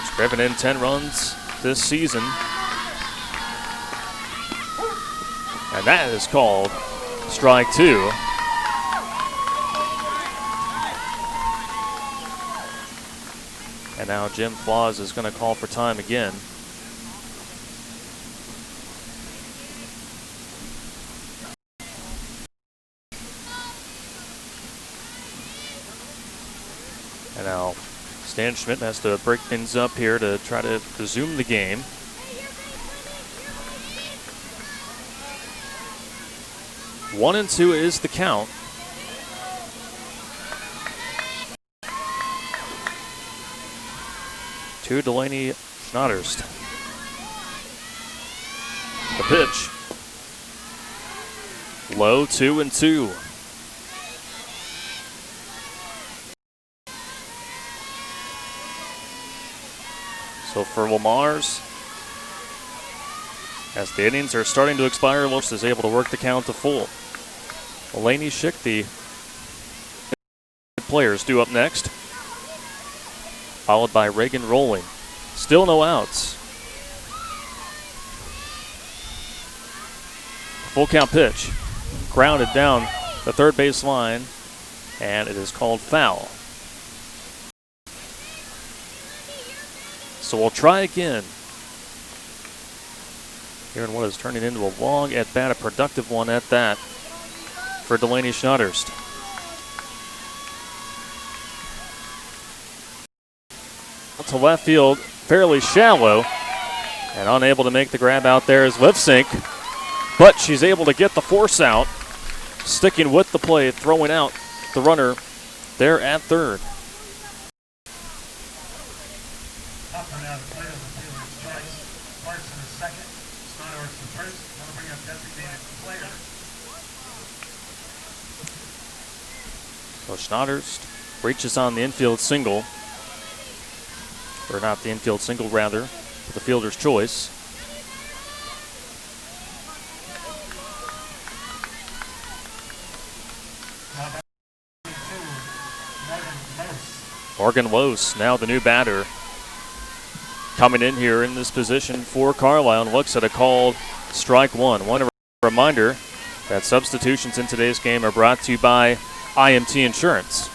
She's driven in 10 runs this season. And that is called strike 2. And now Jim Flaws is going to call for time again. And now Stan Schmidt has to break things up here to try to resume the game. 1-2 is the count. To Delaney Schnotterst. The pitch. Low, 2-2. So for LeMars, as the innings are starting to expire, LeMars is able to work the count to full. Elaney Schick, the players, due up next, followed by Reagan Rolling. Still no outs. Full count pitch. Grounded down the third base line, and it is called foul. So we'll try again. Here in what is turning into a long at bat, a productive one at that for Delaney Schnotterst. To left field, fairly shallow, and unable to make the grab out there is Lipsink, but she's able to get the force out, sticking with the play, throwing out the runner there at third. So Schnotterst reaches on the infield single, or not the infield single rather, but the fielder's choice. Morgan Lose, now the new batter, coming in here in this position for Carlisle, and looks at a called strike one. One reminder that substitutions in today's game are brought to you by IMT Insurance.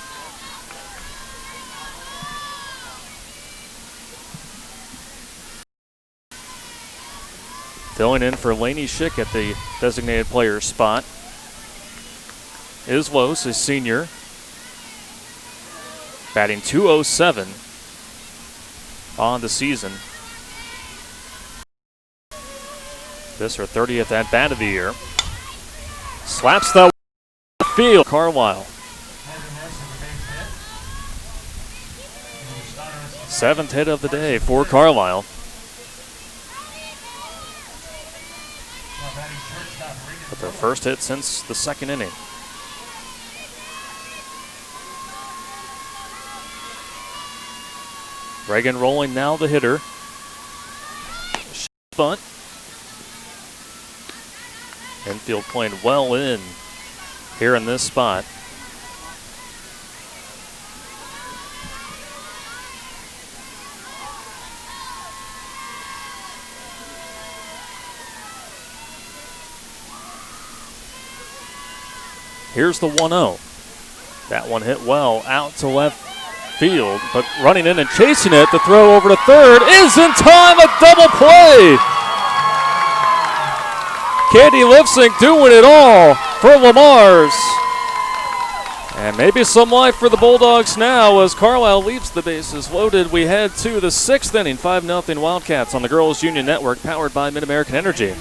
Filling in for Lainey Schick at the designated player spot is Lose, a senior, batting .207 on the season. This her 30th at bat of the year. Slaps the field. Carlisle. 7th hit of the day for Carlisle. But their first hit since the second inning. Reagan Rolling now the hitter. Bunt. Infield playing well in here in this spot. Here's the 1-0. That one hit well out to left field, but running in and chasing it, the throw over to third is in time, a double play. Katie Lipsink doing it all for LeMars. And maybe some life for the Bulldogs now as Carlisle leaves the bases loaded. We head to the 6th inning, 5-0 Wildcats on the Girls Union Network, powered by Mid-American Energy.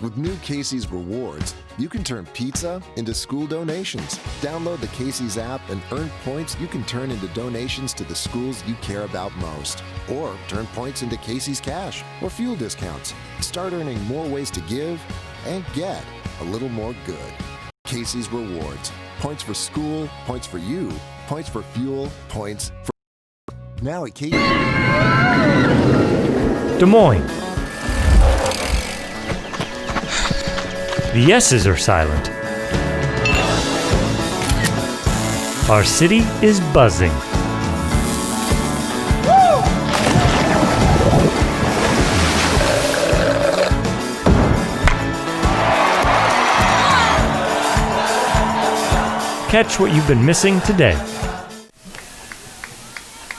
With new Casey's Rewards, you can turn pizza into school donations. Download the Casey's app and earn points you can turn into donations to the schools you care about most. Or turn points into Casey's Cash or fuel discounts. Start earning more ways to give and get a little more good. Casey's Rewards. Points for school, points for you, points for fuel, points for... Now at Casey's. Des Moines. The yeses are silent. Our city is buzzing. Catch what you've been missing today.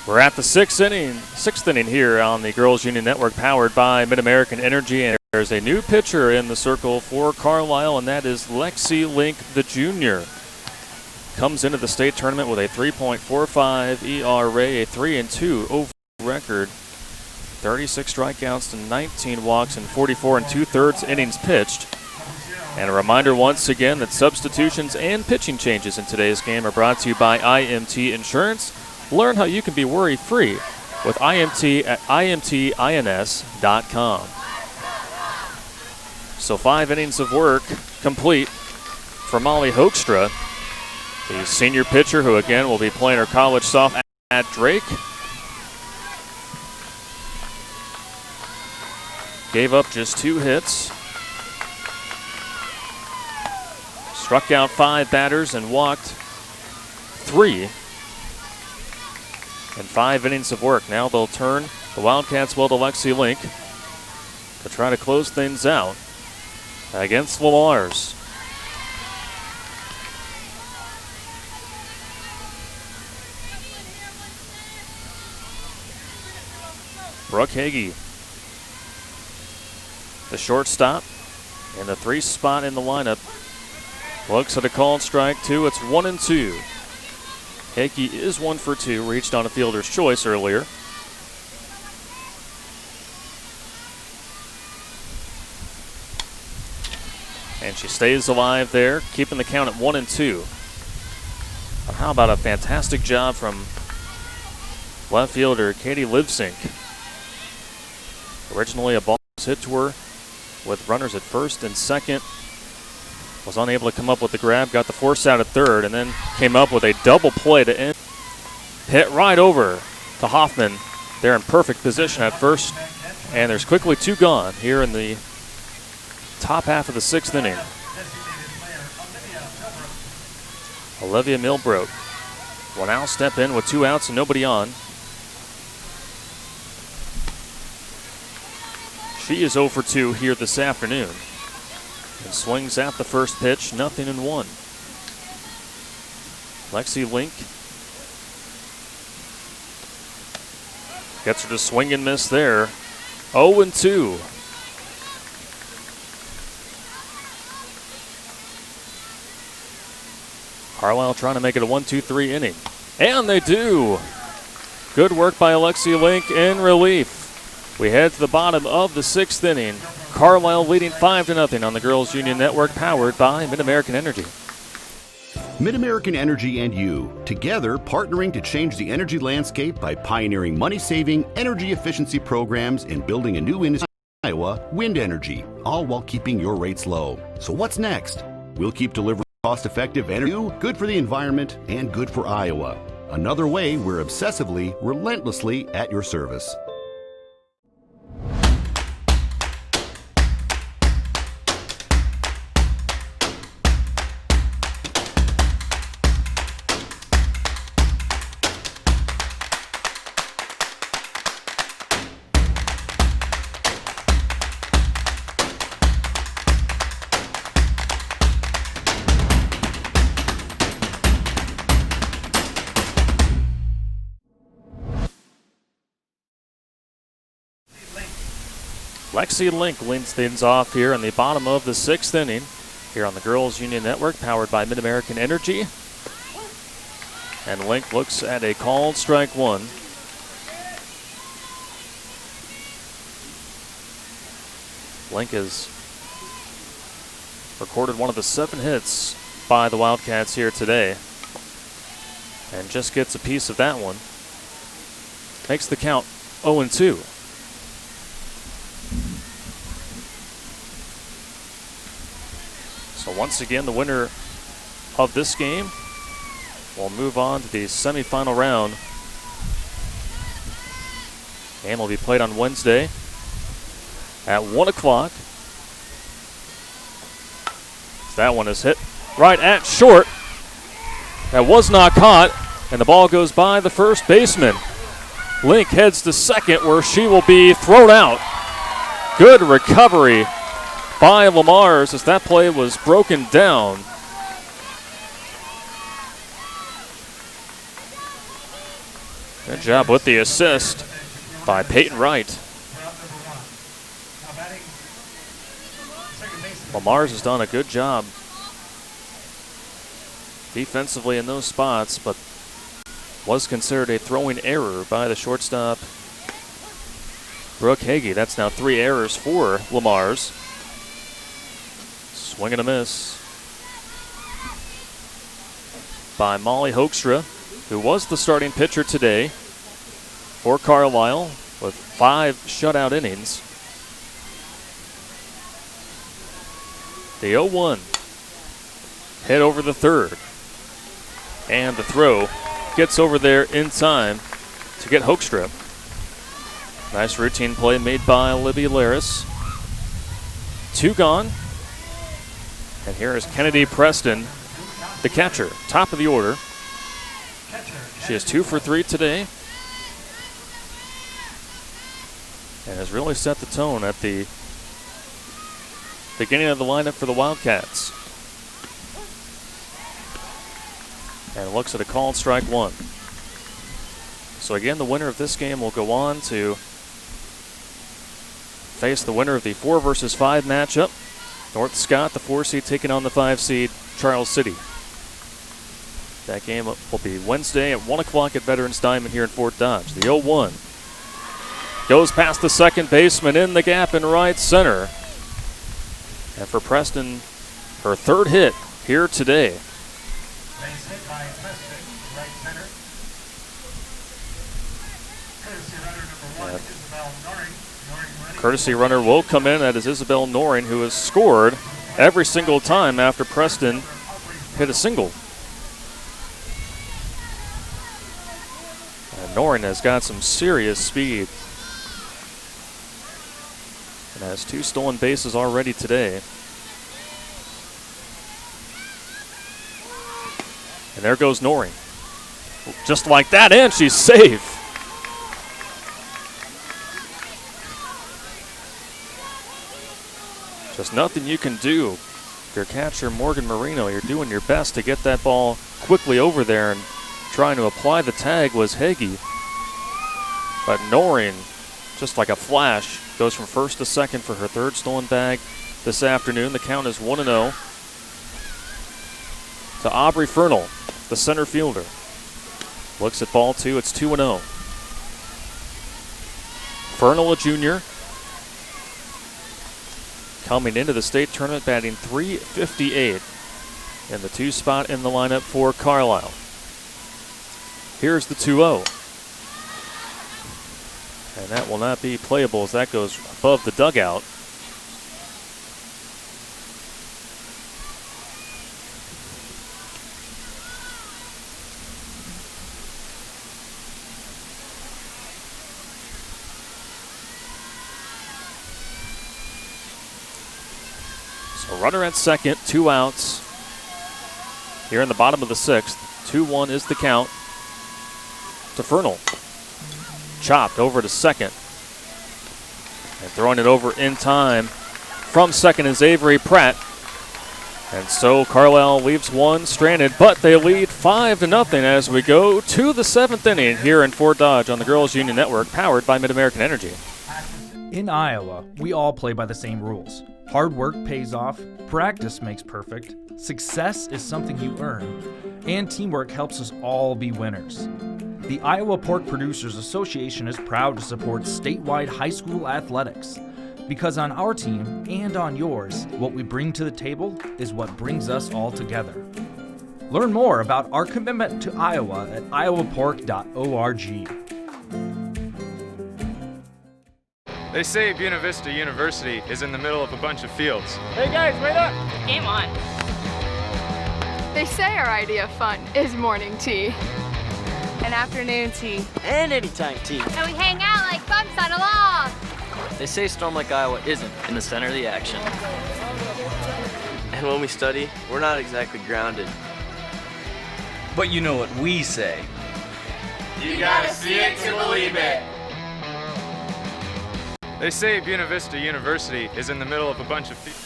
We're at the 6th inning here on the Girls Union Network, powered by Mid-American Energy. And there's a new pitcher in the circle for Carlisle, and that is Lexi Link, the junior. Comes into the state tournament with a 3.45 ERA, a 3-2 over record, 36 strikeouts to 19 walks and 44 2/3 innings pitched. And a reminder once again that substitutions and pitching changes in today's game are brought to you by IMT Insurance. Learn how you can be worry-free with IMT at imtins.com. So 5 innings of work complete for Molly Hoekstra, the senior pitcher who again will be playing her college softball at Drake. Gave up just 2 hits. Struck out 5 batters and walked 3 in 5 innings of work. Now they'll turn the Wildcats well to Lexi Link to try to close things out against LeMars. Brooke Hagee, the shortstop, in the 3 spot in the lineup. Looks at a called strike 2. It's 1-2. Hagee is 1 for 2. Reached on a fielder's choice earlier. And she stays alive there, keeping the count at 1-2. But how about a fantastic job from left fielder Katie Livesink? Originally a ball was hit to her with runners at first and second. Was unable to come up with the grab, got the force out at third, and then came up with a double play to end. Hit right over to Hoffman. They're in perfect position at first, and there's quickly 2 gone here in the top half of the 6th inning. Olivia Milbrook will now step in with 2 outs and nobody on. She is 0 for 2 here this afternoon. And swings at the first pitch, 0-1. Lexi Link gets her to swing and miss there. 0-2. Carlisle trying to make it a 1-2-3 inning. And they do. Good work by Alexia Link in relief. We head to the bottom of the 6th inning. Carlisle leading 5-0 on the Girls Union Network, powered by Mid-American Energy. Mid-American Energy and you, together partnering to change the energy landscape by pioneering money-saving, energy efficiency programs and building a new industry in Iowa, wind energy, all while keeping your rates low. So what's next? We'll keep delivering cost-effective energy, good for the environment and good for Iowa. Another way we're obsessively, relentlessly at your service. Lexi Link leads things off here in the bottom of the 6th inning here on the Girls Union Network, powered by Mid-American Energy. And Link looks at a called strike 1. Link has recorded one of the 7 hits by the Wildcats here today, and just gets a piece of that one. Makes the count 0-2. So once again, the winner of this game will move on to the semifinal round. Game will be played on Wednesday at 1 o'clock. That one is hit right at short. That was not caught, and the ball goes by the first baseman. Link heads to second, where she will be thrown out. Good recovery by LeMars as that play was broken down. Good job with the assist by Peyton Wright. LeMars has done a good job defensively in those spots, but was considered a throwing error by the shortstop, Brooke Hagee. That's now 3 errors for LeMars. Swing and a miss by Molly Hoekstra, who was the starting pitcher today for Carlisle with 5 shutout innings. The 0-1 hit over the third. And the throw gets over there in time to get Hoekstra. Nice routine play made by Libby Laris. 2 gone. And here is Kennedy Preston, the catcher, top of the order. She is 2 for 3 today. And has really set the tone at the beginning of the lineup for the Wildcats. And looks at a called strike 1. So again, the winner of this game will go on to face the winner of the 4 versus 5 matchup. North Scott, the 4 seed, taking on the 5 seed, Charles City. That game will be Wednesday at 1 o'clock at Veterans Diamond here in Fort Dodge. The 0-1 goes past the second baseman in the gap in right center. And for Preston, her 3rd hit here today. Base hit by Preston, right center. Courtesy runner number 1, Isabel Noring. Courtesy runner will come in. That is Isabel Noring, who has scored every single time after Preston hit a single. And Noring has got some serious speed and has 2 stolen bases already today. And there goes Noring. Just like that, and she's safe. Just nothing you can do. Your catcher, Morgan Marino, you're doing your best to get that ball quickly over there, and trying to apply the tag was Heggie. But Noring, just like a flash, goes from first to second for her 3rd stolen bag this afternoon. The count is 1-0 to Aubrey Fernal, the center fielder. Looks at ball 2, it's 2-0. Fernal, a junior, coming into the state tournament batting .358 in the 2 spot in the lineup for Carlisle. Here's the 2-0. And that will not be playable as that goes above the dugout. So runner at second, 2 outs. Here in the bottom of the 6th, 2-1 is the count to Fernal. Chopped over to second. And throwing it over in time from second is Avery Pratt. And so Carlisle leaves one stranded, but they lead 5-0 as we go to the 7th inning here in Fort Dodge on the Girls Union Network, powered by Mid-American Energy. In Iowa, we all play by the same rules. Hard work pays off, practice makes perfect, success is something you earn, and teamwork helps us all be winners. The Iowa Pork Producers Association is proud to support statewide high school athletics. Because on our team and on yours, what we bring to the table is what brings us all together. Learn more about our commitment to Iowa at iowapork.org. They say Buena Vista University is in the middle of a bunch of fields. Hey guys, wait up! Game on. They say our idea of fun is morning tea, and afternoon tea, And anytime tea. And we hang out like bumps on a log. They say Storm Lake, Iowa isn't in the center of the action. And when we study, we're not exactly grounded. But you know what we say. You gotta see it to believe it. They say Buena Vista University is in the middle of a bunch of fields.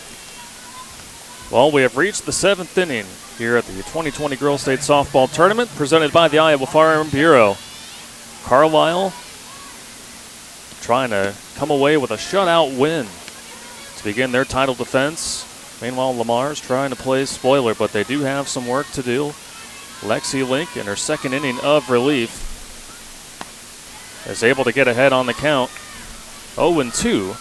Well, we have reached the 7th inning here at the 2020 Girls State Softball Tournament presented by the Iowa Farm Bureau. Carlisle trying to come away with a shutout win to begin their title defense. Meanwhile, LeMars trying to play spoiler, but they do have some work to do. Lexi Link in her 2nd inning of relief is able to get ahead on the count. 0-2.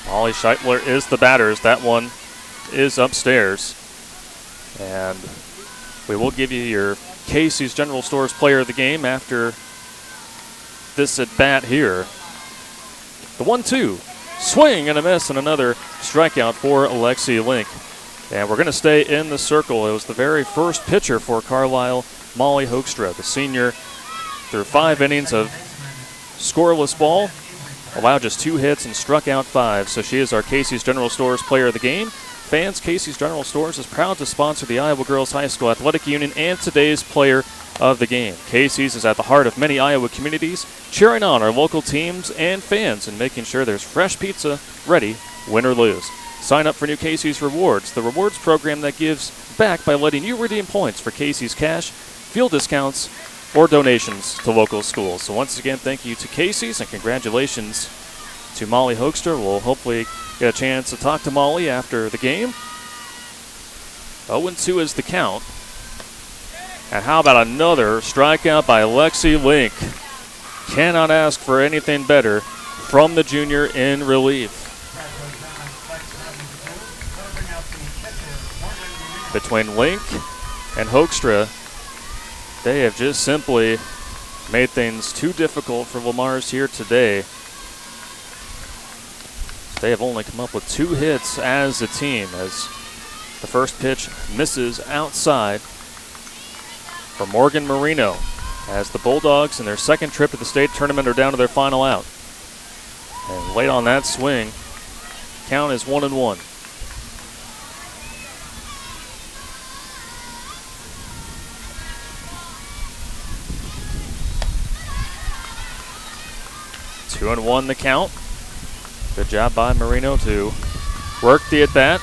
Molly Scheitler is the batters. That one is upstairs. And we will give you your Casey's General Stores player of the game after this at bat here. The 1-2. Swing and a miss and another strikeout for Alexi Link. And we're going to stay in the circle. It was the very first pitcher for Carlisle, Molly Hoekstra, the senior, through 5 innings of scoreless ball, allowed just 2 hits and struck out 5. So she is our Casey's General Stores player of the game. Fans, Casey's General Stores is proud to sponsor the Iowa Girls High School Athletic Union and today's player of the game. Casey's is at the heart of many Iowa communities, cheering on our local teams and fans and making sure there's fresh pizza ready, win or lose. Sign up for new Casey's Rewards, the rewards program that gives back by letting you redeem points for Casey's cash, fuel discounts, or donations to local schools. So once again, thank you to Casey's and congratulations to Molly Hoekstra. We'll hopefully get a chance to talk to Molly after the game. 0-2 is the count. And how about another strikeout by Alexi Link? Cannot ask for anything better from the junior in relief. Between Link and Hoekstra, they have just simply made things too difficult for LeMars here today. They have only come up with 2 hits as a team, as the first pitch misses outside for Morgan Marino, as the Bulldogs in their second trip to the state tournament are down to their final out. And late on that swing, count is 1-1. Two and 1 the count. Good job by Marino to work the at-bat.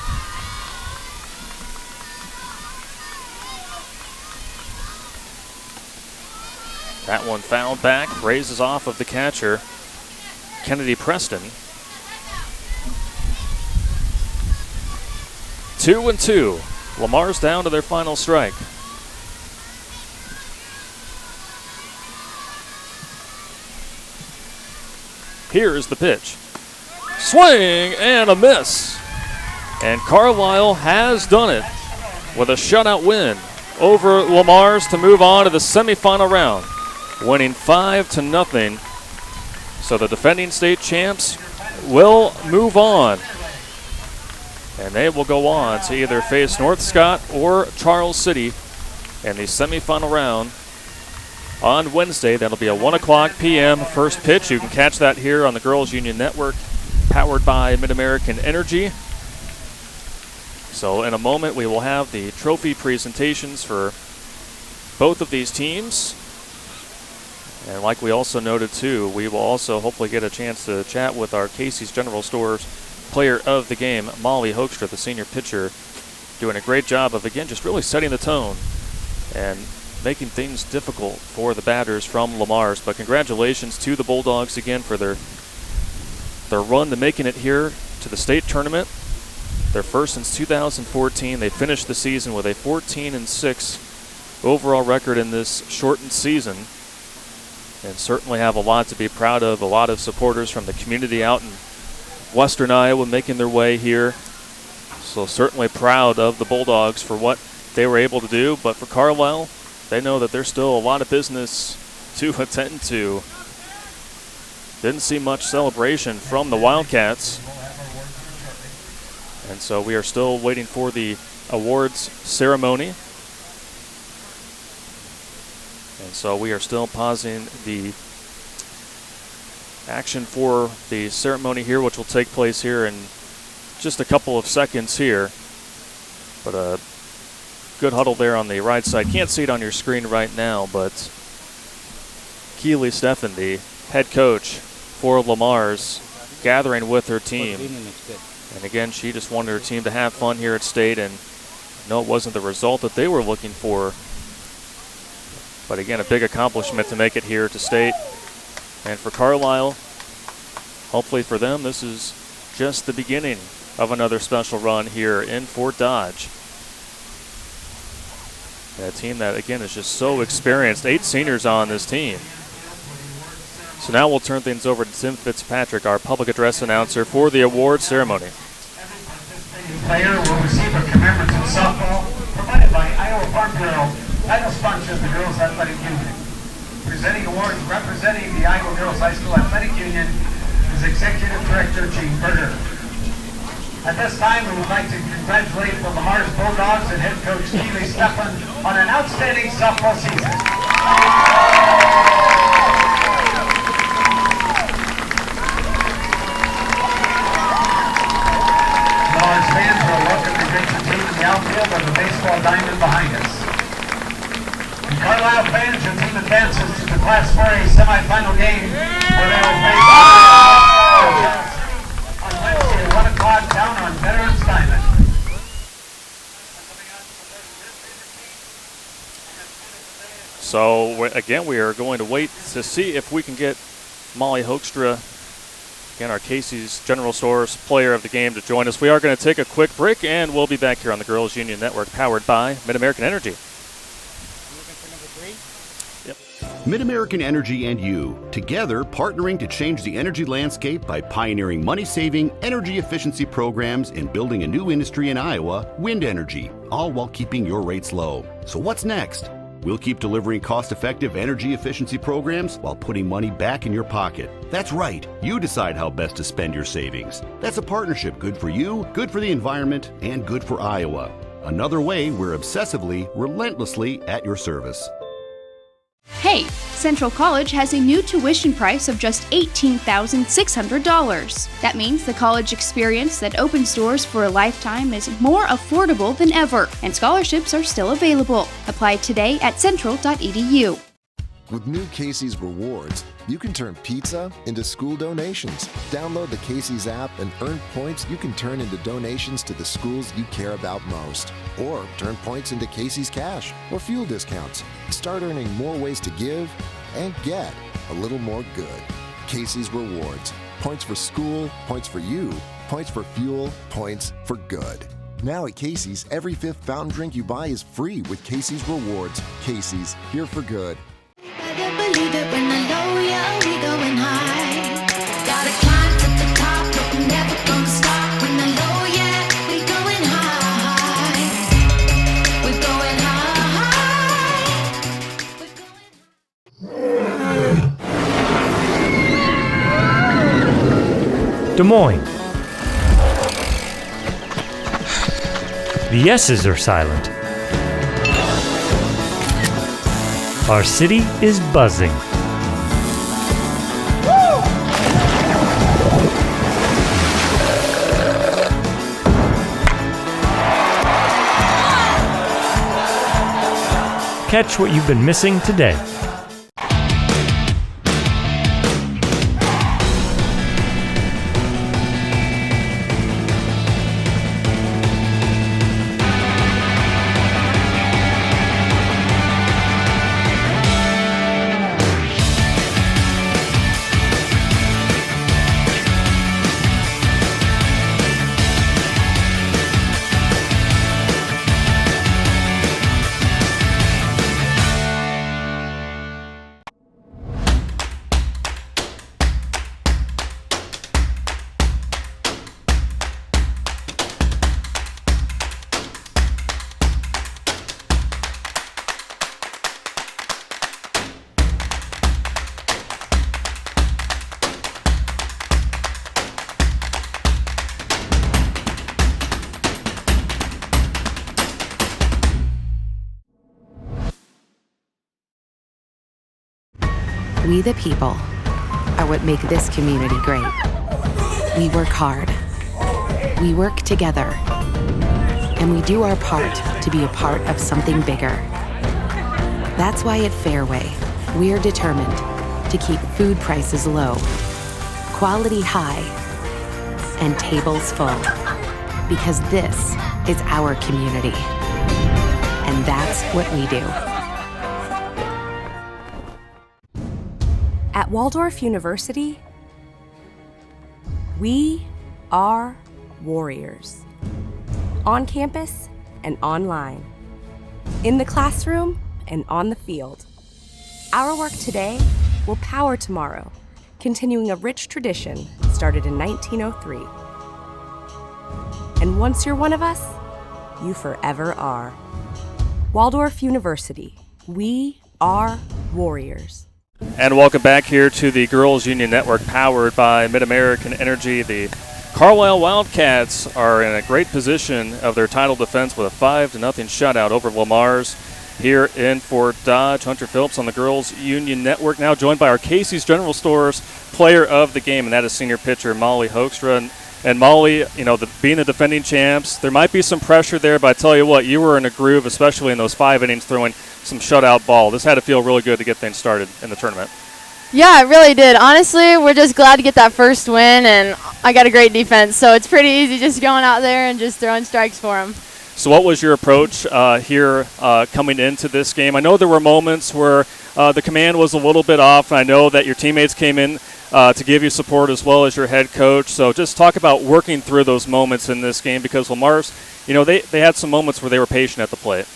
That one fouled back, raises off of the catcher, Kennedy Preston. 2-2. LeMars down to their final strike. Here's the pitch. Swing and a miss. And Carlisle has done it with a shutout win over LeMars to move on to the semifinal round, winning 5-0. So the defending state champs will move on. And they will go on to either face North Scott or Charles City in the semifinal round on Wednesday. That'll be a 1:00 p.m. first pitch. You can catch that here on the Girls Union Network, powered by Mid-American Energy. So in a moment, we will have the trophy presentations for both of these teams. And like we also noted, too, we will also hopefully get a chance to chat with our Casey's General Stores player of the game, Molly Hoekstra, the senior pitcher, doing a great job of, again, just really setting the tone and making things difficult for the batters from LeMars. But congratulations to the Bulldogs again for their run to making it here to the state tournament. Their first since 2014. They finished the season with a 14-6 overall record in this shortened season, and certainly have a lot to be proud of. A lot of supporters from the community out in Western Iowa making their way here. So certainly proud of the Bulldogs for what they were able to do. But for Carlisle, they know that there's still a lot of business to attend to. Didn't see much celebration from the Wildcats. And so we are still waiting for the awards ceremony. And so we are still pausing the action for the ceremony here, which will take place here in just a couple of seconds here. But a good huddle there on the right side. Can't see it on your screen right now, but Keely Steffen, the head coach for LeMars, gathering with her team. And again, she just wanted her team to have fun here at state, and no, it wasn't the result that they were looking for. But again, a big accomplishment to make it here to state. And for Carlisle, hopefully for them, this is just the beginning of another special run here in Fort Dodge. And a team that, again, is just so experienced. 8 seniors on this team. So now we'll turn things over to Tim Fitzpatrick, our public address announcer, for the award ceremony. Every player will receive a commemorative softball provided by Iowa Farm Bureau, title sponsor of the Girls Athletic Union. Presenting awards representing the Iowa Girls High School Athletic Union is Executive Director Gene Kruger. At this time, we would like to congratulate the LeMars Bulldogs and head coach Keely Stefan on an outstanding softball season. LeMars fans will welcome the Gretchen team in the outfield with a baseball diamond behind us. And Carlisle fans, your team advances to the Class 4A semifinal game where they will face on Wednesday at 1 o'clock down on Veterans Diamond. So again, we are going to wait to see if we can get Molly Hoekstra, again our Casey's General Stores player of the game, to join us. We are going to take a quick break, and we'll be back here on the Girls Union Network, powered by Mid-American Energy. Mid-American Energy and you, together partnering to change the energy landscape by pioneering money-saving, energy efficiency programs and building a new industry in Iowa, wind energy, all while keeping your rates low. So what's next? We'll keep delivering cost-effective energy efficiency programs while putting money back in your pocket. That's right. You decide how best to spend your savings. That's a partnership good for you, good for the environment, and good for Iowa. Another way we're obsessively, relentlessly at your service. Hey, Central College has a new tuition price of just $18,600. That means the college experience that opens doors for a lifetime is more affordable than ever, and scholarships are still available. Apply today at central.edu. With new Casey's Rewards, you can turn pizza into school donations. Download the Casey's app and earn points you can turn into donations to the schools you care about most. Or turn points into Casey's Cash or fuel discounts. Start earning more ways to give and get a little more good. Casey's Rewards. Points for school, points for you, points for fuel, points for good. Now at Casey's, every fifth fountain drink you buy is free with Casey's Rewards. Casey's, here for good. Better believe it when I know ya, we going high. Gotta climb to the top, but we're never gonna stop. When I know ya, we going high. We're going high. Des Moines. The S's are silent. Our city is buzzing. Catch what you've been missing today. We the people are what make this community great. We work hard. We work together. And we do our part to be a part of something bigger. That's why at Fairway, we're determined to keep food prices low, quality high, and tables full. Because this is our community. And that's what we do. At Waldorf University, we are warriors. On campus and online. In the classroom and on the field. Our work today will power tomorrow continuing a rich tradition started in 1903. And once you're one of us, you forever are. Waldorf University, we are warriors. And welcome back here to the Girls Union Network powered by Mid-American Energy. The Carlisle Wildcats are in a great position of their title defense with a 5-0 shutout over LeMars here in Fort Dodge. Hunter Phillips on the Girls Union Network, now joined by our Casey's General Stores player of the game, and that is senior pitcher Molly Hoekstra. And Molly, you know, being the defending champs, there might be some pressure there, but I tell you what, you were in a groove, especially in those 5 innings throwing some shutout ball. This had to feel really good to get things started in the tournament. Yeah, it really did. Honestly, we're just glad to get that first win, and I got a great defense, so it's pretty easy just going out there and just throwing strikes for them. So what was your approach here coming into this game? I know there were moments where the command was a little bit off. I know that your teammates came in to give you support as well as your head coach. So just talk about working through those moments in this game, because LeMars, you know, they had some moments where they were patient at the plate.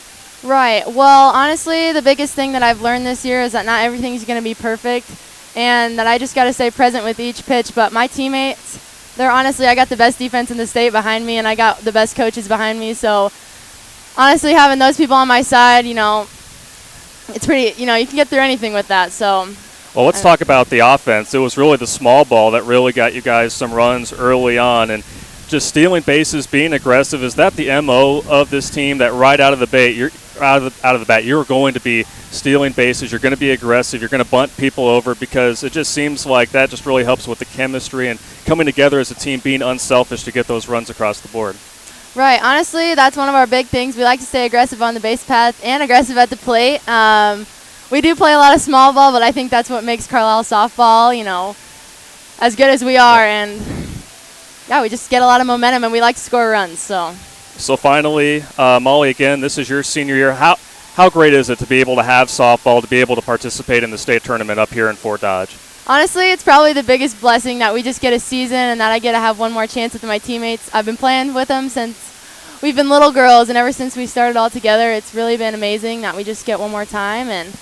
Right. Well, honestly, the biggest thing that I've learned this year is that not everything's going to be perfect, and that I just got to stay present with each pitch. But my teammates, I got the best defense in the state behind me, and I got the best coaches behind me. So honestly, having those people on my side, you know, it's pretty, you know, you can get through anything with that. So. Well, let's talk about the offense. It was really the small ball that really got you guys some runs early on, and just stealing bases, being aggressive. Is that the MO of this team, that right out of the bat, you're going to be stealing bases, you're going to be aggressive, you're going to bunt people over, because it just seems like that just really helps with the chemistry and coming together as a team, being unselfish to get those runs across the board. Right. Honestly, that's one of our big things. We like to stay aggressive on the base path and aggressive at the plate. We do play a lot of small ball, but I think that's what makes Carlisle softball, you know, as good as we are. And, yeah, we just get a lot of momentum, and we like to score runs. So finally, Molly, again, this is your senior year. How great is it to be able to have softball, to be able to participate in the state tournament up here in Fort Dodge? Honestly, it's probably the biggest blessing that we just get a season and that I get to have one more chance with my teammates. I've been playing with them since we've been little girls, and ever since we started all together, it's really been amazing that we just get one more time, and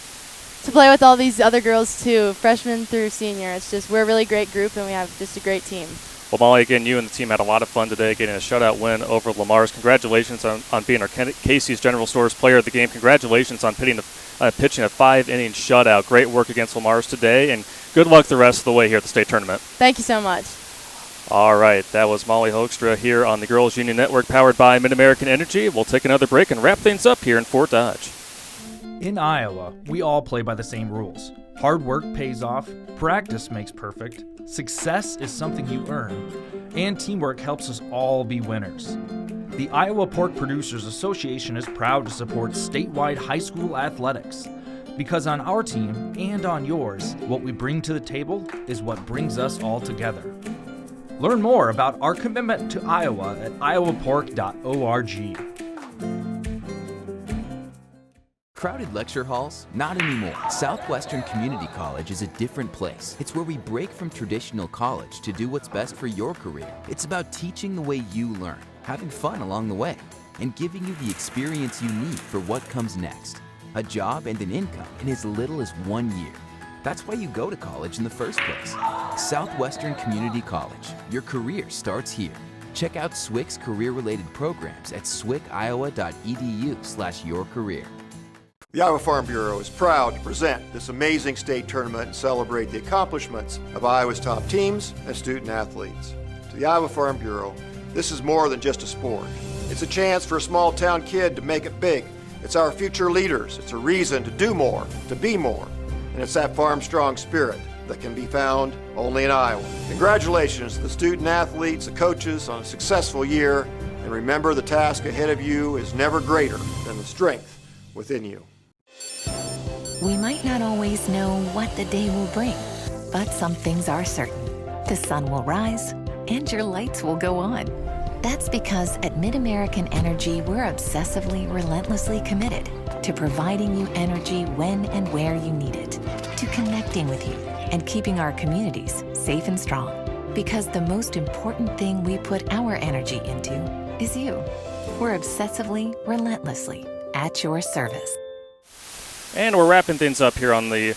to play with all these other girls too, freshman through senior. It's just, we're a really great group, and we have just a great team. Well, Molly, again, you and the team had a lot of fun today getting a shutout win over LeMars. Congratulations on being our Casey's General Stores player of the game. Congratulations on pitching a 5-inning shutout. Great work against LeMars today, and good luck the rest of the way here at the state tournament. Thank you so much. All right, that was Molly Hoekstra here on the Girls Union Network powered by Mid-American Energy. We'll take another break and wrap things up here in Fort Dodge. In Iowa, we all play by the same rules. Hard work pays off, practice makes perfect, success is something you earn, and teamwork helps us all be winners. The Iowa Pork Producers Association is proud to support statewide high school athletics, because on our team and on yours, what we bring to the table is what brings us all together. Learn more about our commitment to Iowa at iowapork.org. Crowded lecture halls? Not anymore. Southwestern Community College is a different place. It's where we break from traditional college to do what's best for your career. It's about teaching the way you learn, having fun along the way, and giving you the experience you need for what comes next. A job and an income in as little as 1 year. That's why you go to college in the first place. Southwestern Community College. Your career starts here. Check out SWC's career-related programs at swciowa.edu/yourcareer. The Iowa Farm Bureau is proud to present this amazing state tournament and celebrate the accomplishments of Iowa's top teams and student athletes. To the Iowa Farm Bureau, this is more than just a sport. It's a chance for a small town kid to make it big. It's our future leaders. It's a reason to do more, to be more. And it's that farm strong spirit that can be found only in Iowa. Congratulations to the student athletes, the coaches on a successful year. And remember, the task ahead of you is never greater than the strength within you. We might not always know what the day will bring, but some things are certain. The sun will rise and your lights will go on. That's because at Mid-American Energy, we're obsessively, relentlessly committed to providing you energy when and where you need it, to connecting with you and keeping our communities safe and strong. Because the most important thing we put our energy into is you. We're obsessively, relentlessly at your service. And we're wrapping things up here on the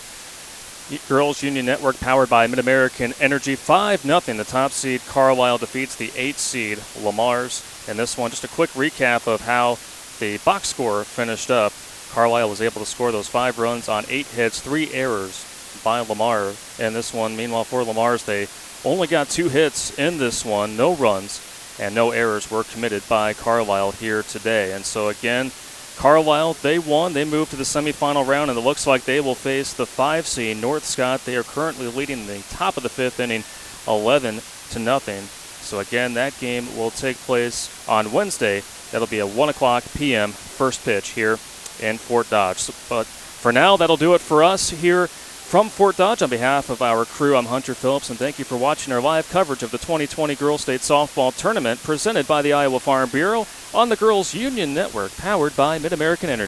Girls Union Network powered by Mid-American Energy. 5-0. The top seed Carlisle defeats the 8th seed LeMars. And this one, just a quick recap of how the box score finished up. Carlisle was able to score those 5 runs on 8 hits, 3 errors by LeMars. And this one, meanwhile, for LeMars, they only got 2 hits in this one, no runs, and no errors were committed by Carlisle here today. And so again, Carlisle, they won. They moved to the semifinal round, and it looks like they will face the 5 seed North Scott. They are currently leading the top of the 5th inning, 11-0. So again, that game will take place on Wednesday. That'll be a 1 o'clock p.m. first pitch here in Fort Dodge. But for now, that'll do it for us here from Fort Dodge. On behalf of our crew, I'm Hunter Phillips, and thank you for watching our live coverage of the 2020 Girls State Softball Tournament presented by the Iowa Farm Bureau on the Girls Union Network, powered by Mid-American Energy.